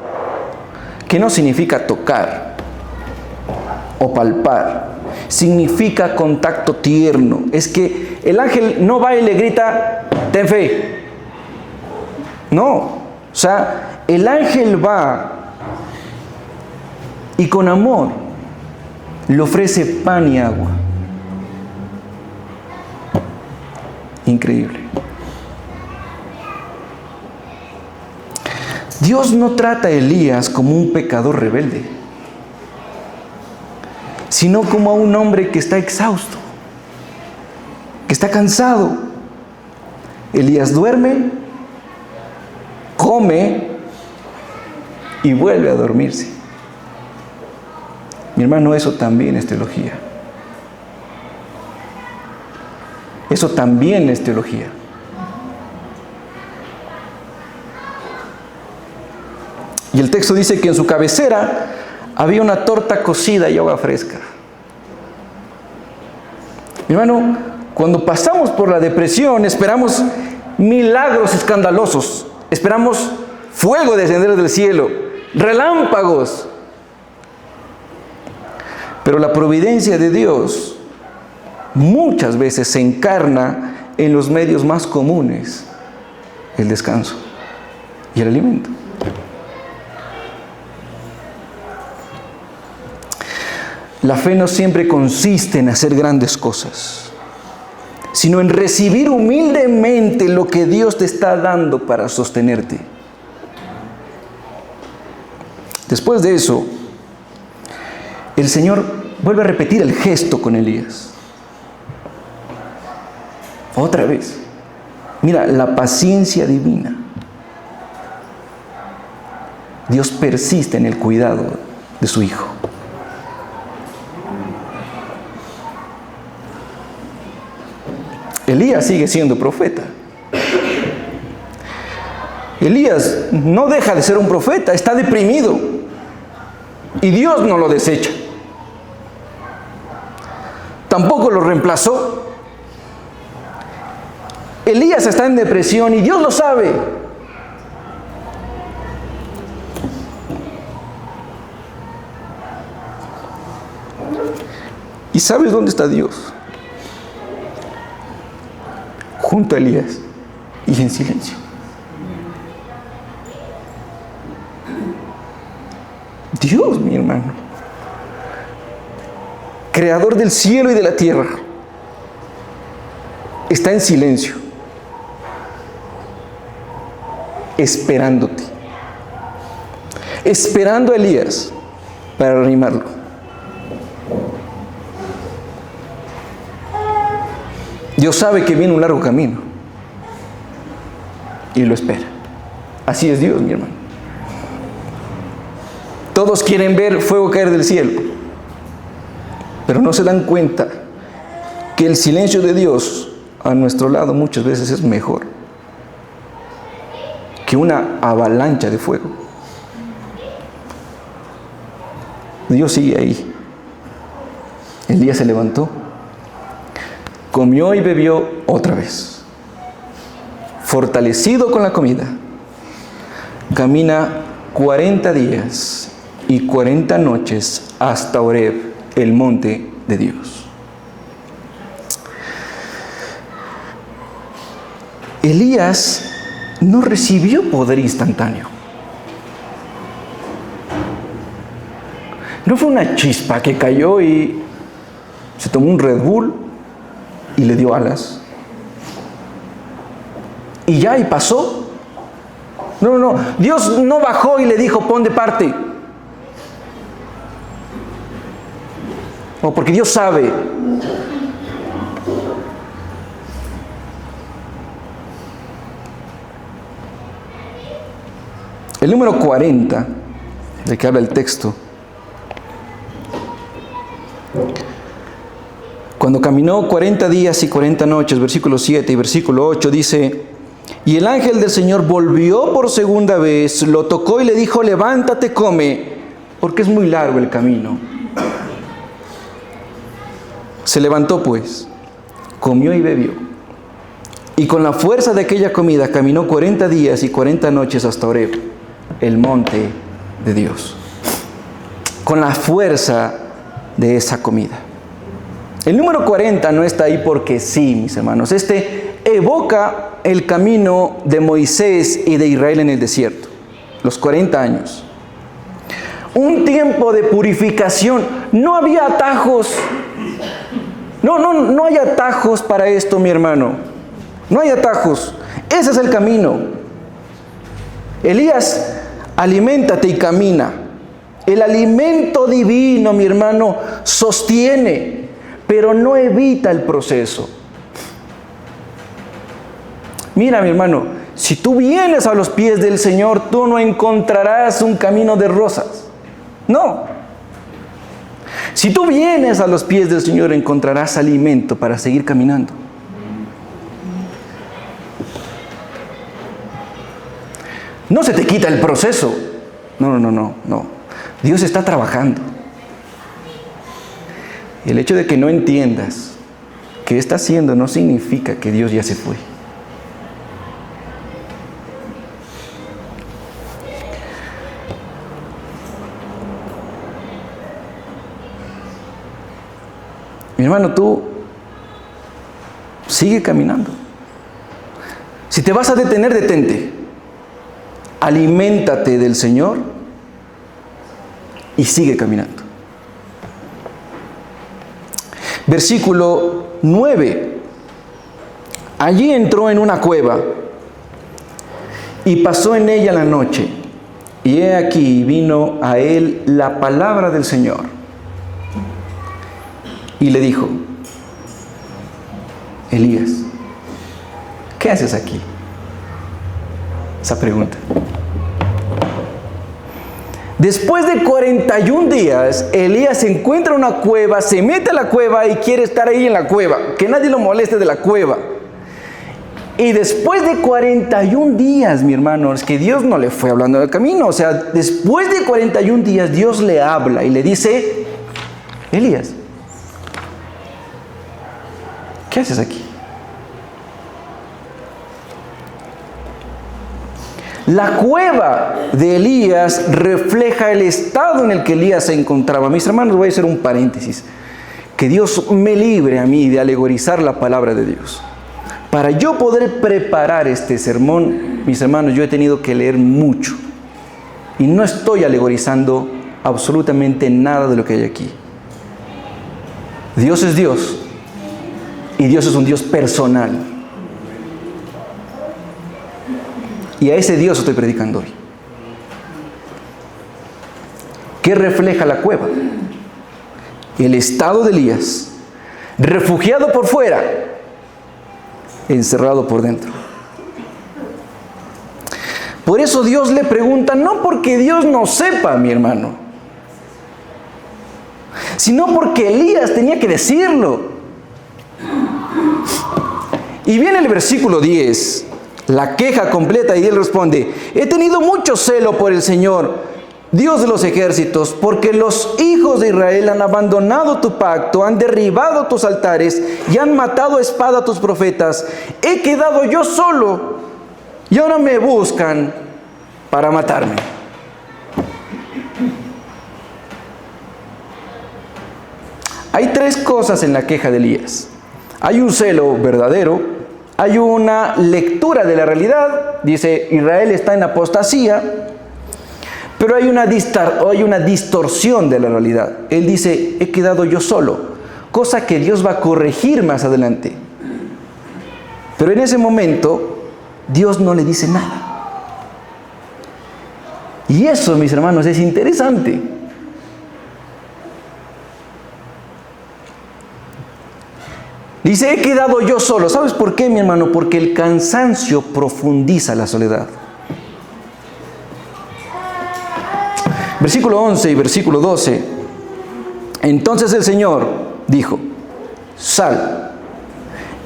que no significa tocar o palpar. Significa contacto tierno. Es que el ángel no va y le grita: ten fe. No, o sea, el ángel va y con amor le ofrece pan y agua. Increíble. Dios no trata a Elías como un pecador rebelde, sino como a un hombre que está exhausto, que está cansado. Elías duerme, come y vuelve a dormirse. Mi hermano, eso también es teología. Eso también es teología. Y el texto dice que en su cabecera había una torta cocida y agua fresca. Mi hermano, cuando pasamos por la depresión, esperamos milagros escandalosos. Esperamos fuego descender del cielo, relámpagos. Pero la providencia de Dios muchas veces se encarna en los medios más comunes: el descanso y el alimento. La fe no siempre consiste en hacer grandes cosas, sino en recibir humildemente lo que Dios te está dando para sostenerte. Después de eso, el Señor vuelve a repetir el gesto con Elías. Otra vez. Mira, la paciencia divina. Dios persiste en el cuidado de su Hijo. Elías sigue siendo profeta. Elías no deja de ser un profeta, está deprimido. Y Dios no lo desecha. Tampoco lo reemplazó. Elías está en depresión y Dios lo sabe. ¿Y sabes dónde está Dios? Junto a Elías y en silencio. Dios, mi hermano, creador del cielo y de la tierra, está en silencio, esperándote, esperando a Elías para reanimarlo. Dios sabe que viene un largo camino y lo espera. Así es Dios, mi hermano. Todos quieren ver fuego caer del cielo, pero no se dan cuenta que el silencio de Dios a nuestro lado muchas veces es mejor que una avalancha de fuego. Dios sigue ahí. Elías se levantó, comió y bebió otra vez. Fortalecido con la comida, camina 40 días y 40 noches hasta Horeb, el monte de Dios. Elías no recibió poder instantáneo. No fue una chispa que cayó y se tomó un Red Bull y le dio alas. Y ya, y pasó. No. Dios no bajó y le dijo, pon de parte. No, porque Dios sabe. El número 40, del que habla el texto, cuando caminó 40 días y 40 noches, versículo 7 y versículo 8, dice: y el ángel del Señor volvió por segunda vez, lo tocó y le dijo, levántate, come, porque es muy largo el camino. Se levantó pues, comió y bebió, y con la fuerza de aquella comida caminó 40 días y 40 noches hasta Horeb, el monte de Dios. Con la fuerza de esa comida. El número 40 no está ahí porque sí, mis hermanos. Este evoca el camino de Moisés y de Israel en el desierto, los 40 años. Un tiempo de purificación. No había atajos. No hay atajos para esto, mi hermano. No hay atajos. Ese es el camino. Elías, aliméntate y camina. El alimento divino, mi hermano, sostiene, pero no evita el proceso. Mira, mi hermano, si tú vienes a los pies del Señor, tú no encontrarás un camino de rosas. No. Si tú vienes a los pies del Señor, encontrarás alimento para seguir caminando. No se te quita el proceso. No. Dios está trabajando. El hecho de que no entiendas qué está haciendo no significa que Dios ya se fue. Mi hermano, tú sigue caminando. Si te vas a detener, detente. Aliméntate del Señor y sigue caminando. Versículo 9. Allí entró en una cueva y pasó en ella la noche. Y he aquí vino a él la palabra del Señor. Y le dijo: Elías, ¿qué haces aquí? Esa pregunta. Después de 41 días, Elías encuentra una cueva, se mete a la cueva y quiere estar ahí en la cueva, que nadie lo moleste de la cueva. Y después de 41 días, mi hermano, es que Dios no le fue hablando del camino. O sea, después de 41 días, Dios le habla y le dice: Elías, ¿qué haces aquí? La cueva de Elías refleja el estado en el que Elías se encontraba. Mis hermanos, voy a hacer un paréntesis. que Dios me libre a mí de alegorizar la palabra de Dios. Para yo poder preparar este sermón, mis hermanos, yo he tenido que leer mucho. Y no estoy alegorizando absolutamente nada de lo que hay aquí. Dios es Dios. Y Dios es un Dios personal. Y a ese Dios estoy predicando hoy. ¿Qué refleja la cueva? El estado de Elías, refugiado por fuera, encerrado por dentro. Por eso Dios le pregunta, no porque Dios no sepa, mi hermano, sino porque Elías tenía que decirlo. Y viene el versículo 10, la queja completa, y él responde: he tenido mucho celo por el Señor, Dios de los ejércitos, porque los hijos de Israel han abandonado tu pacto, han derribado tus altares y han matado a espada a tus profetas. He quedado yo solo y ahora me buscan para matarme. Hay tres cosas en la queja de Elías. Hay un celo verdadero, hay una lectura de la realidad, dice Israel está en apostasía, pero hay una distorsión de la realidad. Él dice, he quedado yo solo, cosa que Dios va a corregir más adelante. Pero en ese momento, Dios no le dice nada. Y eso, mis hermanos, es interesante. Dice, he quedado yo solo. ¿Sabes por qué, mi hermano? Porque el cansancio profundiza la soledad. Versículo 11 y versículo 12. Entonces el Señor dijo, sal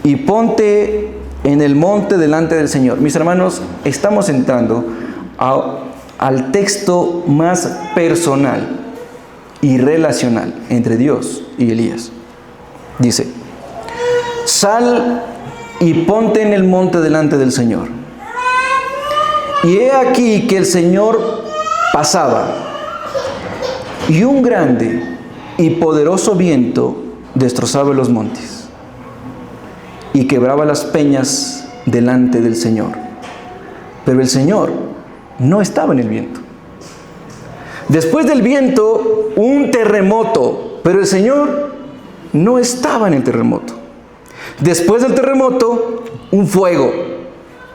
y ponte en el monte delante del Señor. Mis hermanos, estamos entrando al texto más personal y relacional entre Dios y Elías. Dice, sal y ponte en el monte delante del Señor. Y he aquí que el Señor pasaba, y un grande y poderoso viento destrozaba los montes y quebraba las peñas delante del Señor. Pero el Señor no estaba en el viento. Después del viento, un terremoto, pero el Señor no estaba en el terremoto. Después del terremoto, un fuego,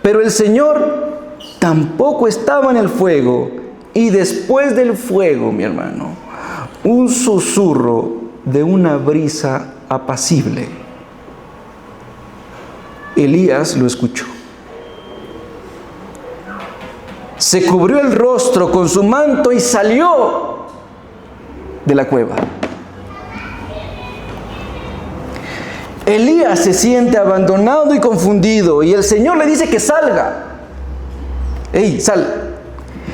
pero el Señor tampoco estaba en el fuego. Y después del fuego, mi hermano, un susurro de una brisa apacible. Elías lo escuchó. Se cubrió el rostro con su manto y salió de la cueva. Elías se siente abandonado y confundido y el Señor le dice que salga. ¡Ey, sal!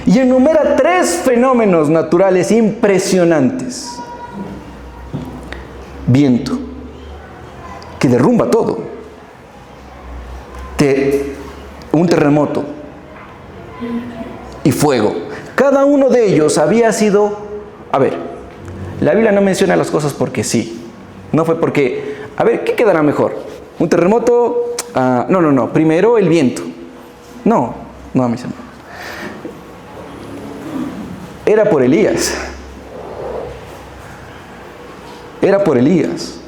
Y enumera tres fenómenos naturales impresionantes. Viento, que derrumba todo. Un terremoto. Y fuego. Cada uno de ellos había sido... A ver, la Biblia no menciona las cosas porque sí. No fue porque... A ver, ¿qué quedará mejor? ¿Un terremoto? No. Primero el viento. No, mis hermanos. Era por Elías. Era por Elías.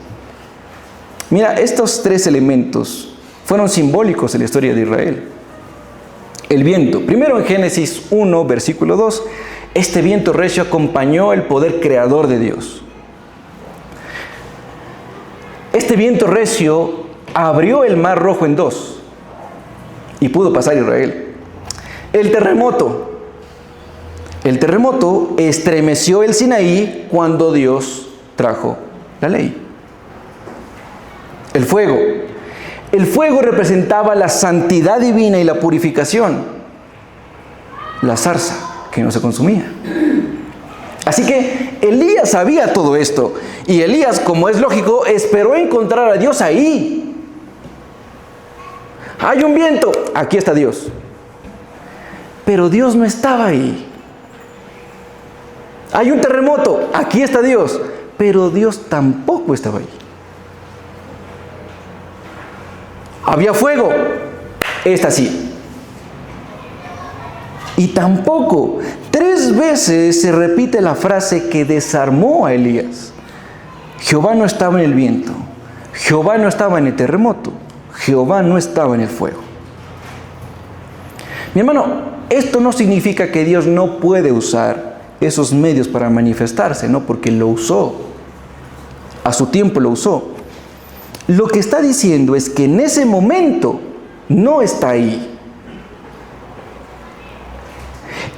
Mira, estos tres elementos fueron simbólicos en la historia de Israel. El viento. Primero en Génesis 1, versículo 2, este viento recio acompañó el poder creador de Dios. Este viento recio abrió el mar Rojo en dos y pudo pasar Israel. El terremoto. El terremoto estremeció el Sinaí cuando Dios trajo la ley. El fuego. El fuego representaba la santidad divina y la purificación. La zarza que no se consumía. Así que Elías sabía todo esto. Y Elías, como es lógico, esperó encontrar a Dios ahí. Hay un viento, aquí está Dios. Pero Dios no estaba ahí. Hay un terremoto, aquí está Dios. pero Dios tampoco estaba ahí. Había fuego, esta sí. Y tampoco, 3 veces se repite la frase que desarmó a Elías. Jehová no estaba en el viento, Jehová no estaba en el terremoto, Jehová no estaba en el fuego. Mi hermano, esto no significa que Dios no puede usar esos medios para manifestarse, ¿no? Porque lo usó, a su tiempo lo usó. Lo que está diciendo es que en ese momento no está ahí.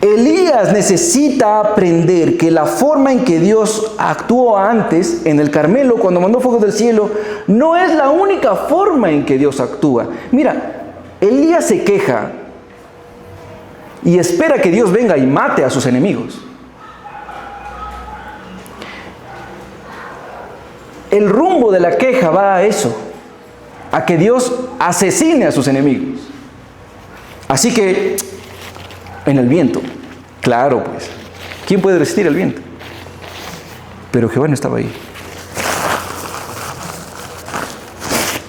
Elías necesita aprender que la forma en que Dios actuó antes en el Carmelo, cuando mandó fuego del cielo, no es la única forma en que Dios actúa. Mira, Elías se queja y espera que Dios venga y mate a sus enemigos. El rumbo de la queja va a eso, a que Dios asesine a sus enemigos. Así que, en el viento, claro pues, ¿quién puede resistir el viento? Pero Jehová no estaba ahí.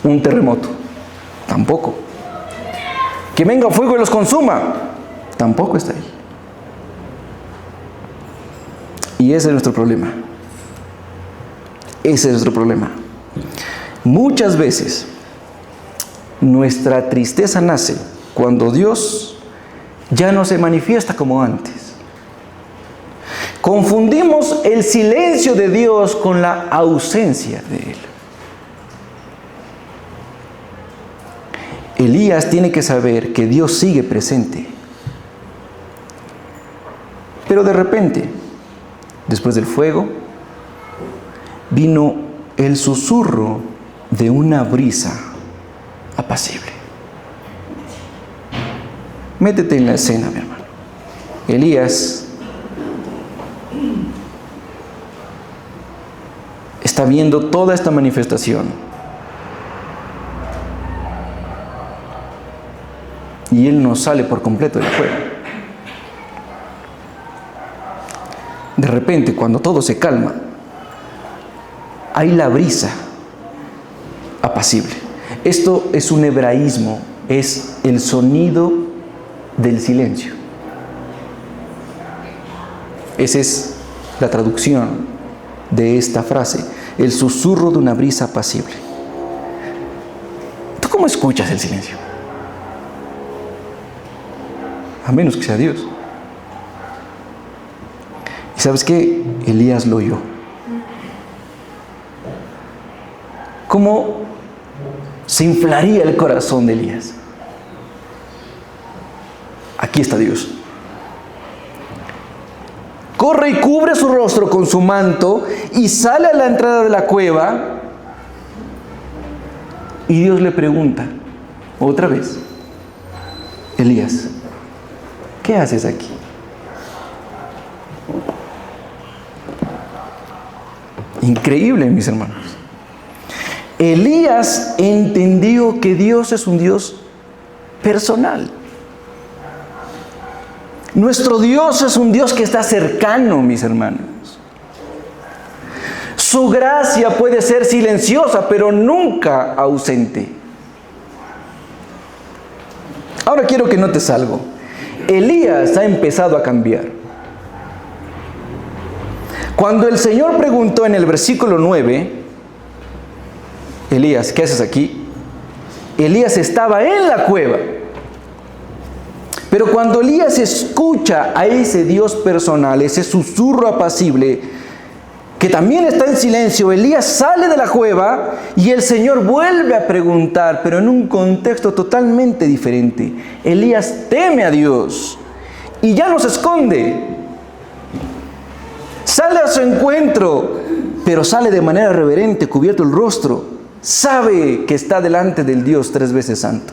Un terremoto, tampoco. Que venga fuego y los consuma, tampoco está ahí. Y ese es nuestro problema. Ese es nuestro problema. Muchas veces nuestra tristeza nace cuando Dios ya no se manifiesta como antes. Confundimos el silencio de Dios con la ausencia de Él. Elías tiene que saber que Dios sigue presente. Pero de repente, después del fuego, vino el susurro de una brisa apacible. Métete en la escena, mi hermano. Elías está viendo toda esta manifestación. Y él no sale por completo del fuego. De repente, cuando todo se calma, hay la brisa apacible. Esto es un hebraísmo, es el sonido del silencio. Esa es la traducción de esta frase, el susurro de una brisa apacible. ¿Tú cómo escuchas el silencio? A menos que sea Dios. ¿Y sabes qué? Elías lo oyó. ¿Cómo se inflaría el corazón de Elías? Aquí está Dios. Corre y cubre su rostro con su manto y sale a la entrada de la cueva. Y Dios le pregunta otra vez: Elías, ¿qué haces aquí? Increíble, mis hermanos. Elías entendió que Dios es un Dios personal. Nuestro Dios es un Dios que está cercano, mis hermanos. Su gracia puede ser silenciosa, pero nunca ausente. Ahora quiero que notes algo. Elías ha empezado a cambiar. Cuando el Señor preguntó en el versículo 9, Elías, ¿qué haces aquí? Elías estaba en la cueva. Pero cuando Elías escucha a ese Dios personal, ese susurro apacible, que también está en silencio, Elías sale de la cueva y el Señor vuelve a preguntar, pero en un contexto totalmente diferente. Elías teme a Dios y ya no se esconde. Sale a su encuentro, pero sale de manera reverente, cubierto el rostro. Sabe que está delante del Dios 3 veces santo.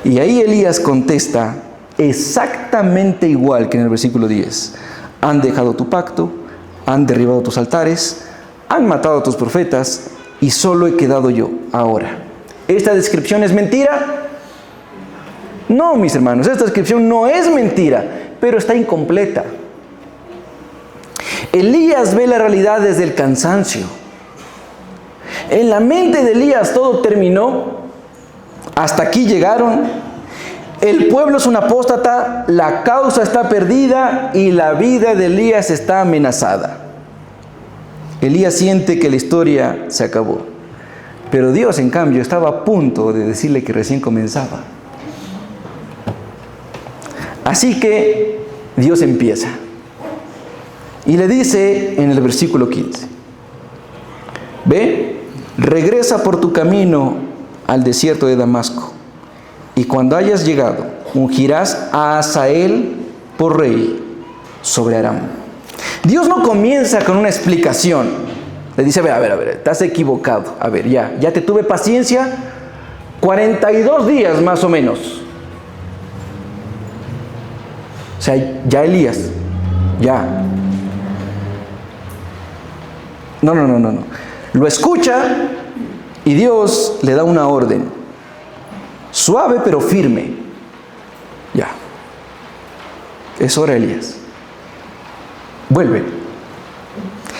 Y ahí Elías contesta exactamente igual que en el versículo 10. Han dejado tu pacto, han derribado tus altares, han matado a tus profetas y solo he quedado yo ahora. ¿Esta descripción es mentira? No, mis hermanos, esta descripción no es mentira, pero está incompleta. Elías ve la realidad desde el cansancio. En la mente de Elías todo terminó. Hasta aquí llegaron. El pueblo es un apóstata, la causa está perdida y la vida de Elías está amenazada. Elías siente que la historia se acabó. Pero Dios, en cambio, estaba a punto de decirle que recién comenzaba. Así que Dios empieza. Y le dice en el versículo 15, ve, regresa por tu camino al desierto de Damasco, y cuando hayas llegado, ungirás a Hazael por rey sobre Aram. Dios no comienza con una explicación. Le dice, a ver, estás equivocado. A ver, ya te tuve paciencia, 42 días más o menos. O sea, ya Elías, ya. No. Lo escucha y Dios le da una orden. Suave pero firme. Ya. Es hora, Elías. Vuelve.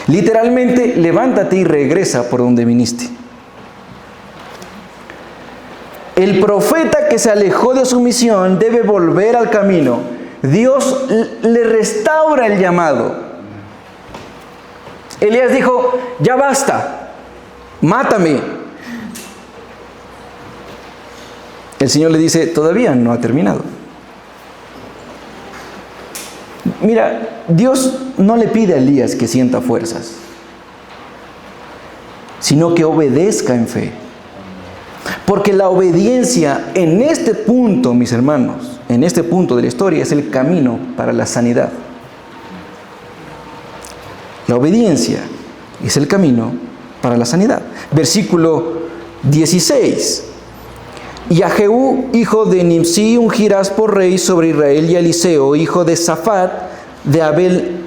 Literalmente, levántate y regresa por donde viniste. El profeta que se alejó de su misión debe volver al camino. Dios le restaura el llamado. Elías dijo, ya basta, mátame. El Señor le dice, todavía no ha terminado. Mira, Dios no le pide a Elías que sienta fuerzas, sino que obedezca en fe. Porque la obediencia en este punto, mis hermanos, en este punto de la historia, es el camino para la sanidad. La obediencia es el camino para la sanidad. Versículo 16. Y a Jehú, hijo de Nimsi, ungirás por rey sobre Israel, y a Eliseo, hijo de Safat, de Abel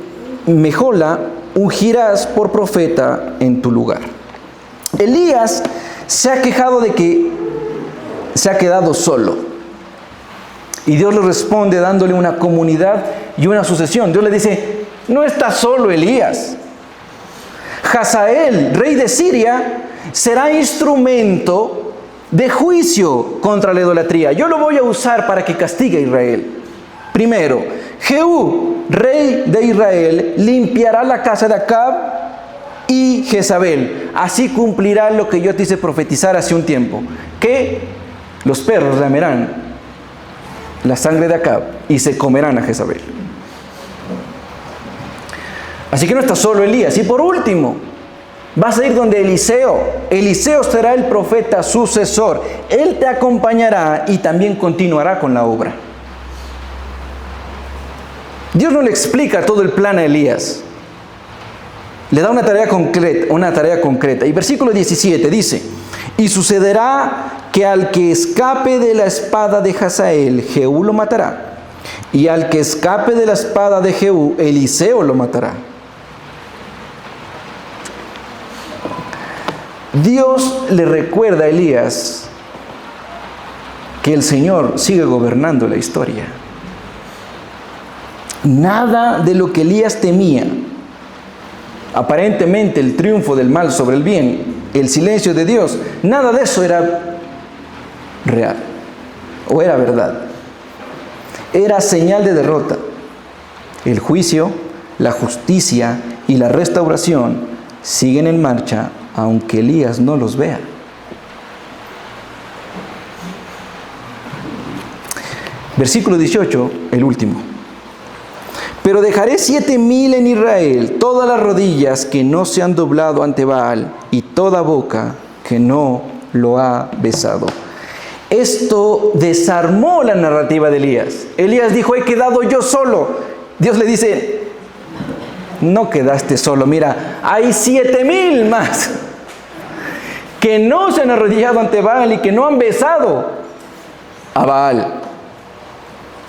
Mejola, ungirás por profeta en tu lugar. Elías se ha quejado de que se ha quedado solo. Y Dios le responde dándole una comunidad y una sucesión. Dios le dice, no estás solo, Elías. Hazael, rey de Siria, será instrumento de juicio contra la idolatría. Yo lo voy a usar para que castigue a Israel. Primero, Jehú, rey de Israel, limpiará la casa de Acab y Jezabel. Así cumplirá lo que yo te hice profetizar hace un tiempo, que los perros lamerán la sangre de Acab y se comerán a Jezabel. Así que no está solo Elías. Y por último, vas a ir donde Eliseo. Eliseo será el profeta sucesor. Él te acompañará y también continuará con la obra. Dios no le explica todo el plan a Elías. Le da una tarea concreta. Y versículo 17 dice, y sucederá que al que escape de la espada de Hazael, Jehú lo matará. Y al que escape de la espada de Jehú, Eliseo lo matará. Dios le recuerda a Elías que el Señor sigue gobernando la historia. Nada de lo que Elías temía, aparentemente el triunfo del mal sobre el bien, el silencio de Dios, nada de eso era real o era verdad. Era señal de derrota. El juicio, la justicia y la restauración siguen en marcha, aunque Elías no los vea. Versículo 18, el último. Pero dejaré 7,000 en Israel, todas las rodillas que no se han doblado ante Baal, y toda boca que no lo ha besado. Esto desarmó la narrativa de Elías. Elías dijo, he quedado yo solo. Dios le dice, no quedaste solo, mira, hay 7,000 más que no se han arrodillado ante Baal y que no han besado a Baal.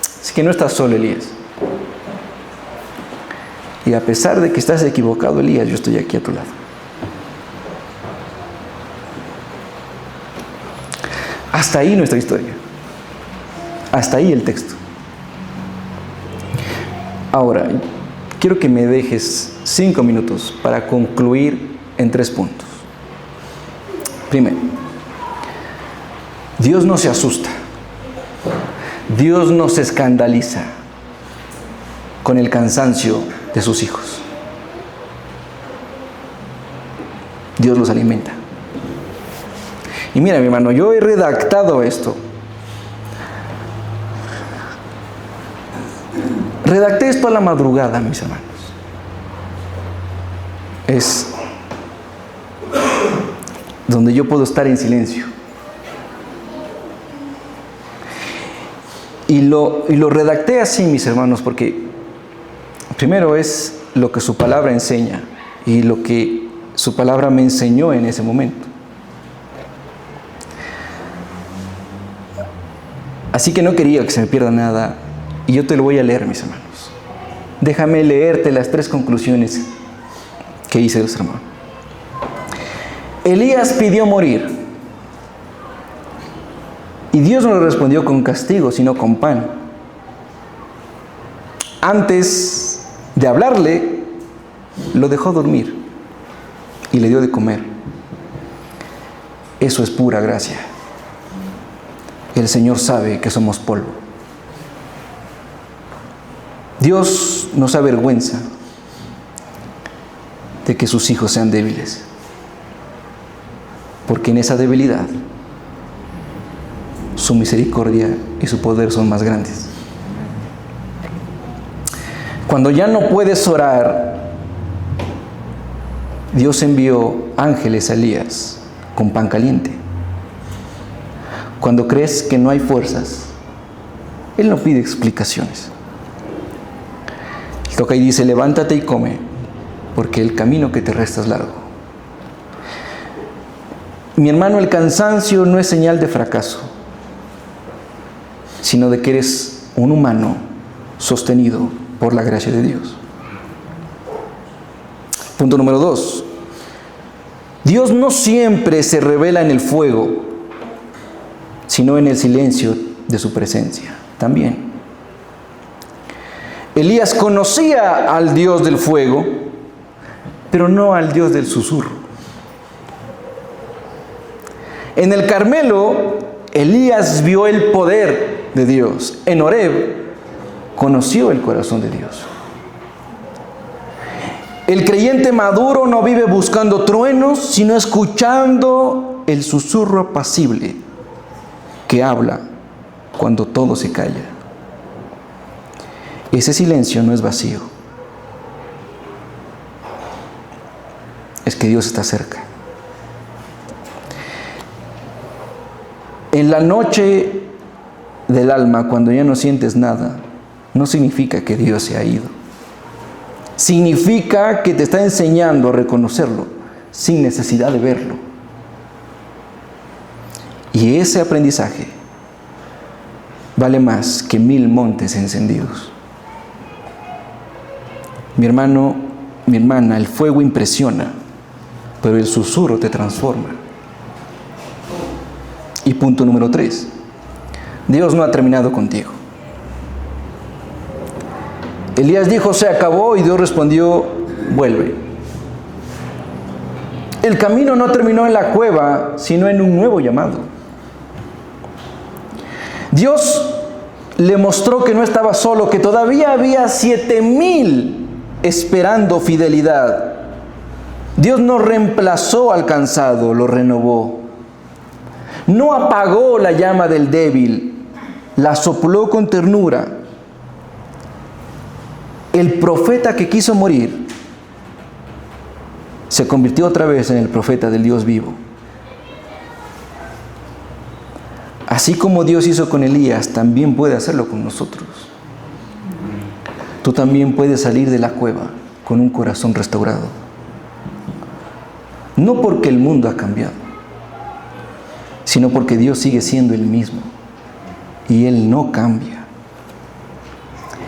Así que no estás solo, Elías. Y a pesar de que estás equivocado, Elías, yo estoy aquí a tu lado. Hasta ahí nuestra historia. Hasta ahí el texto. Ahora, quiero que me dejes 5 minutos para concluir en 3 puntos. Primero, Dios no se asusta. Dios no se escandaliza con el cansancio de sus hijos. Dios los alimenta. Y mira, mi hermano, yo he redactado esto. Redacté esto a la madrugada, mis hermanos. Es donde yo puedo estar en silencio. Y lo redacté así, mis hermanos, porque primero es lo que su palabra enseña y lo que su palabra me enseñó en ese momento. Así que no quería que se me pierda nada y yo te lo voy a leer, mis hermanos. Déjame leerte las 3 conclusiones que hice del sermón. Elías pidió morir y Dios no le respondió con castigo, sino con pan. Antes de hablarle, lo dejó dormir y le dio de comer. Eso es pura gracia. El Señor sabe que somos polvo. Dios no se avergüenza de que sus hijos sean débiles, porque en esa debilidad su misericordia y su poder son más grandes. Cuando ya no puedes orar, Dios envió ángeles a Elías con pan caliente. Cuando crees que no hay fuerzas, Él no pide explicaciones. Toca y dice: levántate y come, porque el camino que te resta es largo. Mi hermano, el cansancio no es señal de fracaso, sino de que eres un humano sostenido por la gracia de Dios. Punto número 2. Dios no siempre se revela en el fuego, sino en el silencio de su presencia también. Elías conocía al Dios del fuego, pero no al Dios del susurro. En el Carmelo, Elías vio el poder de Dios. En Horeb, conoció el corazón de Dios. El creyente maduro no vive buscando truenos, sino escuchando el susurro apacible que habla cuando todo se calla. Ese silencio no es vacío. Es que Dios está cerca. En la noche del alma, cuando ya no sientes nada, no significa que Dios se ha ido. Significa que te está enseñando a reconocerlo sin necesidad de verlo. Y ese aprendizaje vale más que 1000 montes encendidos. Mi hermano, mi hermana, el fuego impresiona, pero el susurro te transforma. Y punto número 3. Dios no ha terminado contigo. Elías dijo: se acabó, y Dios respondió: vuelve. El camino no terminó en la cueva, sino en un nuevo llamado. Dios le mostró que no estaba solo, que todavía había 7000 esperando fidelidad. Dios no reemplazó al cansado, lo renovó. No apagó la llama del débil, la sopló con ternura. El profeta que quiso morir se convirtió otra vez en el profeta del Dios vivo. Así como Dios hizo con Elías, también puede hacerlo con nosotros. Tú también puedes salir de la cueva con un corazón restaurado. No porque el mundo ha cambiado, sino porque Dios sigue siendo el mismo y Él no cambia.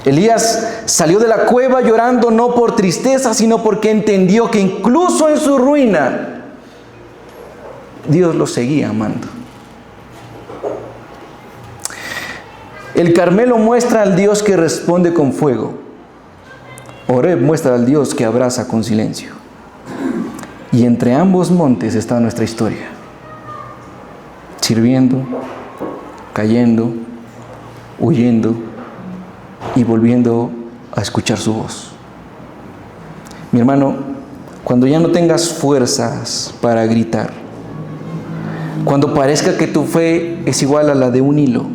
Elías salió de la cueva llorando no por tristeza, sino porque entendió que incluso en su ruina, Dios lo seguía amando. El Carmelo muestra al Dios que responde con fuego. Horeb muestra al Dios que abraza con silencio. Y entre ambos montes está nuestra historia. Sirviendo, cayendo, huyendo y volviendo a escuchar su voz. Mi hermano, cuando ya no tengas fuerzas para gritar, cuando parezca que tu fe es igual a la de un hilo,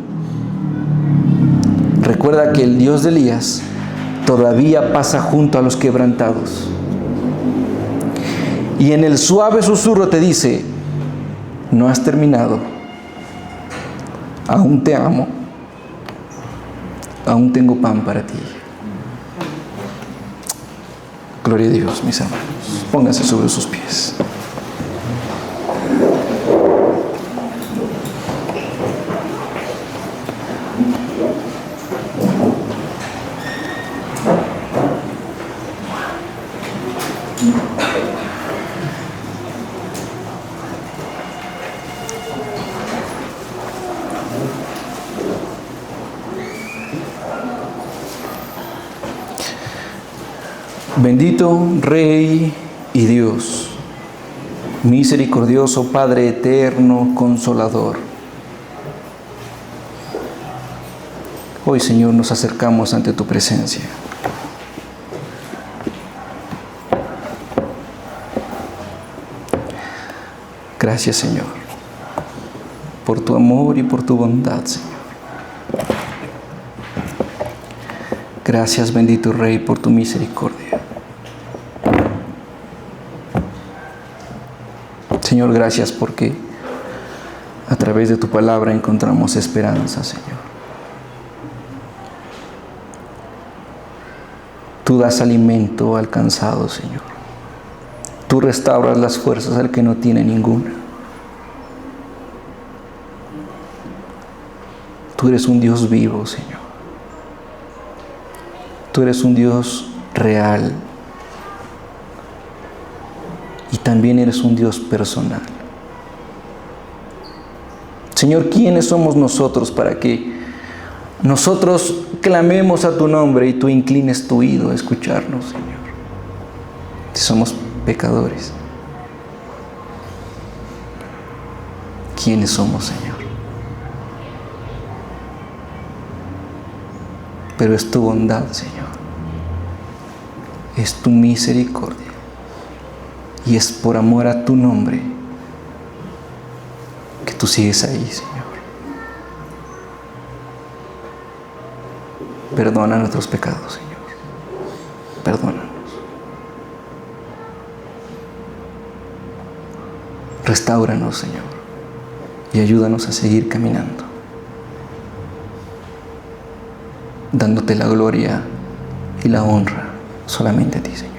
recuerda que el Dios de Elías todavía pasa junto a los quebrantados. Y en el suave susurro te dice: no has terminado, aún te amo, aún tengo pan para ti. Gloria a Dios, mis hermanos. Pónganse sobre sus pies. Bendito Rey y Dios, misericordioso Padre eterno, consolador. Hoy, Señor, nos acercamos ante tu presencia. Gracias, Señor, por tu amor y por tu bondad, Señor. Gracias, bendito Rey, por tu misericordia. Señor, gracias porque a través de tu palabra encontramos esperanza, Señor. Tú das alimento al cansado, Señor. Tú restauras las fuerzas al que no tiene ninguna. Tú eres un Dios vivo, Señor. Tú eres un Dios real. Y también eres un Dios personal. Señor, ¿quiénes somos nosotros para que nosotros clamemos a tu nombre y tú inclines tu oído a escucharnos, Señor? Si somos pecadores, ¿quiénes somos, Señor? Pero es tu bondad, Señor. Es tu misericordia. Y es por amor a tu nombre que tú sigues ahí, Señor. Perdona nuestros pecados, Señor. Perdónanos. Restáuranos, Señor. Y ayúdanos a seguir caminando, dándote la gloria y la honra solamente a ti, Señor.